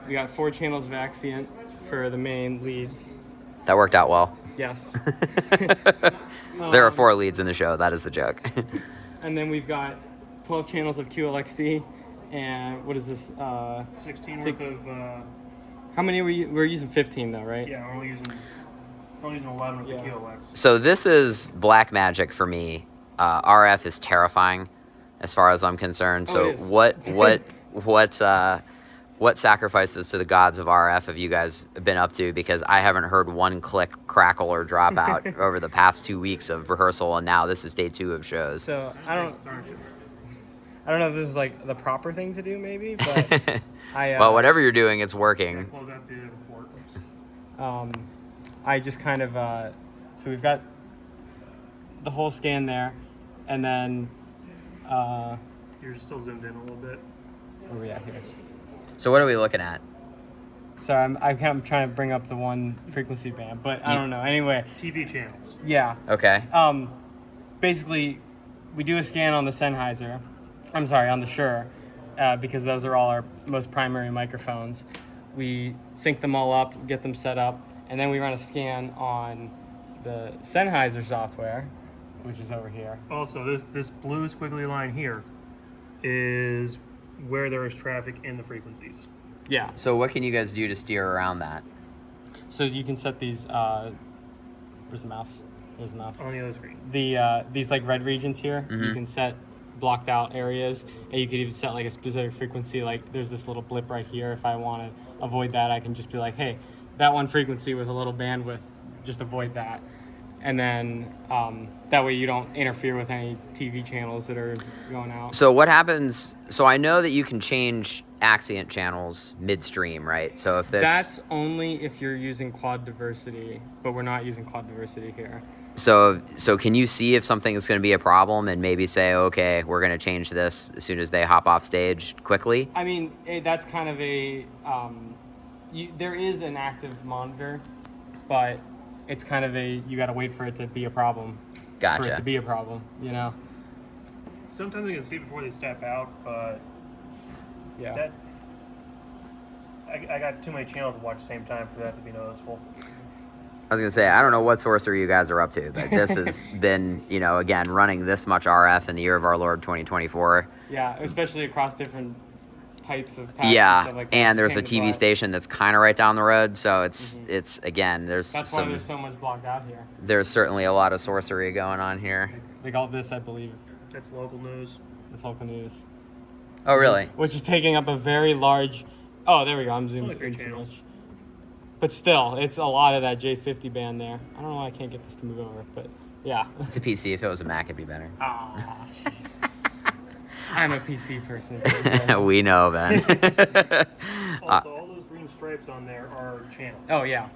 We got 4 channels of Axient for the main leads. That worked out well. Yes. There are 4 leads in the show. That is the joke. And then we've got 12 channels of QLXD. And what is this? 16 worth of. How many were you? We're using 15 though, right? Yeah, we're only using 11 with the QLX. So this is Blackmagic for me. RF is terrifying, as far as I'm concerned. So what sacrifices to the gods of RF have you guys been up to? Because I haven't heard one click, crackle, or dropout over the past 2 weeks of rehearsal, and now this is day 2 of shows. So I don't know if this is like the proper thing to do, maybe, but well, whatever you're doing, it's working. Close out the port. I just kind of so we've got the whole scan there, and then You're still zoomed in a little bit. Where are we at here? So what are we looking at? So I'm trying to bring up the one frequency band, but I don't know. Anyway. TV channels. Yeah. Okay. Basically, we do a scan on the Sennheiser. I'm sorry, on the Shure, because those are all our most primary microphones. We sync them all up, get them set up, and then we run a scan on the Sennheiser software, which is over here. Also, this blue squiggly line here is where there is traffic in the frequencies. Yeah. So what can you guys do to steer around that? So you can set these. Where's the mouse? There's the mouse. On the other screen. These like red regions here. Mm-hmm. You can set blocked out areas, and you could even set like a specific frequency. Like there's this little blip right here. If I want to avoid that, I can just be like, hey, that one frequency with a little bandwidth, just avoid that. And then that way you don't interfere with any TV channels that are going out. So what happens? So I know that you can change accent channels midstream, right? So if that's only if you're using quad diversity, but we're not using quad diversity here. So can you see if something is going to be a problem and maybe say, okay, we're going to change this as soon as they hop off stage quickly? I mean, that's kind of a there is an active monitor, but it's kind of you got to wait for it to be a problem. Gotcha. For it to be a problem, you know. Sometimes they can see before they step out, but yeah, I got too many channels to watch at the same time for that to be noticeable. I was going to say, I don't know what sorcery you guys are up to, but this has been, again, running this much RF in the year of our Lord 2024. Yeah, especially across different types of PACs Yeah, and stuff like that. and there's a Can't TV fly. station that's kind of right down the road, so it's again, That's why there's so much blocked out here. there's certainly a lot of sorcery going on here. Like all this, I believe. That's local news. That's local news. Oh, really? Which is taking up a very large. Oh, there we go. I'm zooming only 3 in too channels. much. But still, it's a lot of that J50 band there. I don't know why I can't get this to move over, but yeah. It's a PC. If it was a Mac, it'd be better. Oh, Jesus. I'm a PC person. We know, Ben. Also, all those green stripes on there are channels. Oh, yeah.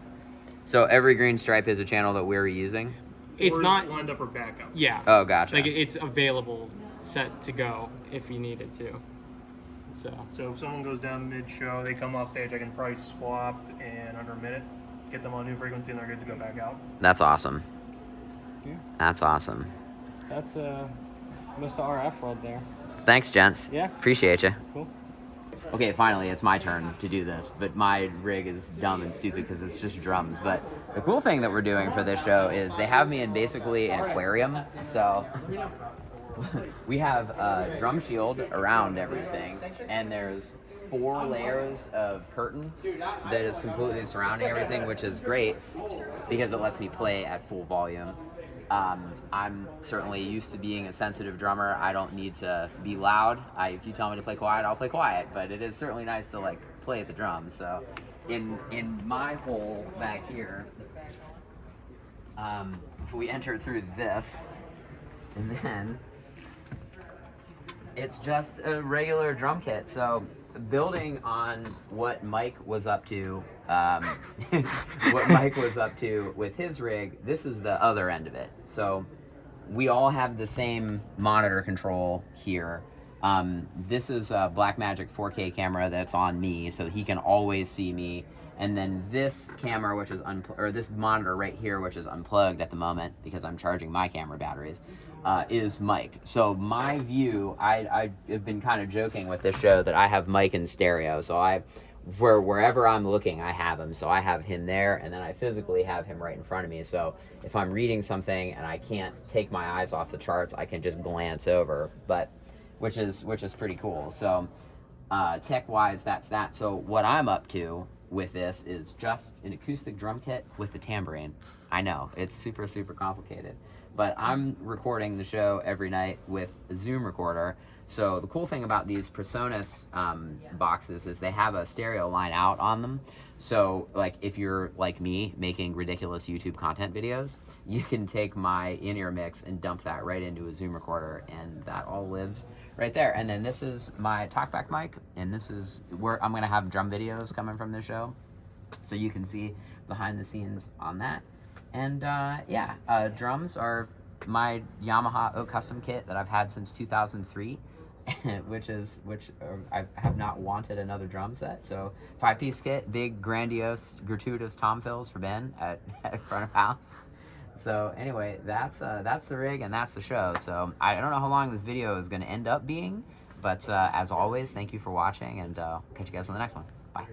So every green stripe is a channel that we're using? It's Or not lined up for backup. Yeah. Oh, gotcha. Like it's available, set to go if you needed to. So if someone goes down mid-show, they come off stage, I can probably swap in under a minute, get them on a new frequency, and they're good to go back out. That's awesome. Yeah. That's awesome. That's most of RF world there. Thanks, gents. Yeah. Appreciate you. Cool. Okay, finally, it's my turn to do this, but my rig is dumb and stupid because it's just drums. But the cool thing that we're doing for this show is they have me in basically an aquarium. So we have a drum shield around everything, and there's 4 layers of curtain that is completely surrounding everything, which is great because it lets me play at full volume. I'm certainly used to being a sensitive drummer. I don't need to be loud. If you tell me to play quiet, I'll play quiet, but it is certainly nice to play at the drums. So in my hole back here, we enter through this, and then it's just a regular drum kit. So building on what Mike was up to, with his rig, this is the other end of it. So we all have the same monitor control here. This is a Blackmagic 4K camera that's on me, so he can always see me. And then this camera, which is this monitor right here, which is unplugged at the moment because I'm charging my camera batteries, is Mike. So my view, I have been kind of joking with this show that I have Mike in stereo. So wherever I'm looking, I have him. So I have him there, and then I physically have him right in front of me. So if I'm reading something and I can't take my eyes off the charts, I can just glance over. Which is pretty cool. So tech-wise, that's that. So what I'm up to with this is just an acoustic drum kit with the tambourine. I know, it's super, super complicated. But I'm recording the show every night with a Zoom recorder. So the cool thing about these PreSonus boxes is they have a stereo line out on them. So if you're like me making ridiculous YouTube content videos, you can take my in-ear mix and dump that right into a Zoom recorder, and that all lives right there. And then this is my talkback mic, and this is where I'm going to have drum videos coming from this show. So you can see behind the scenes on that. And drums are my Yamaha Oak Custom kit that I've had since 2003. which I have not wanted another drum set. So 5-piece kit, big, grandiose, gratuitous tom fills for Ben at front of house. So anyway, that's the rig and that's the show. So I don't know how long this video is going to end up being, but as always, thank you for watching, and catch you guys on the next one. Bye.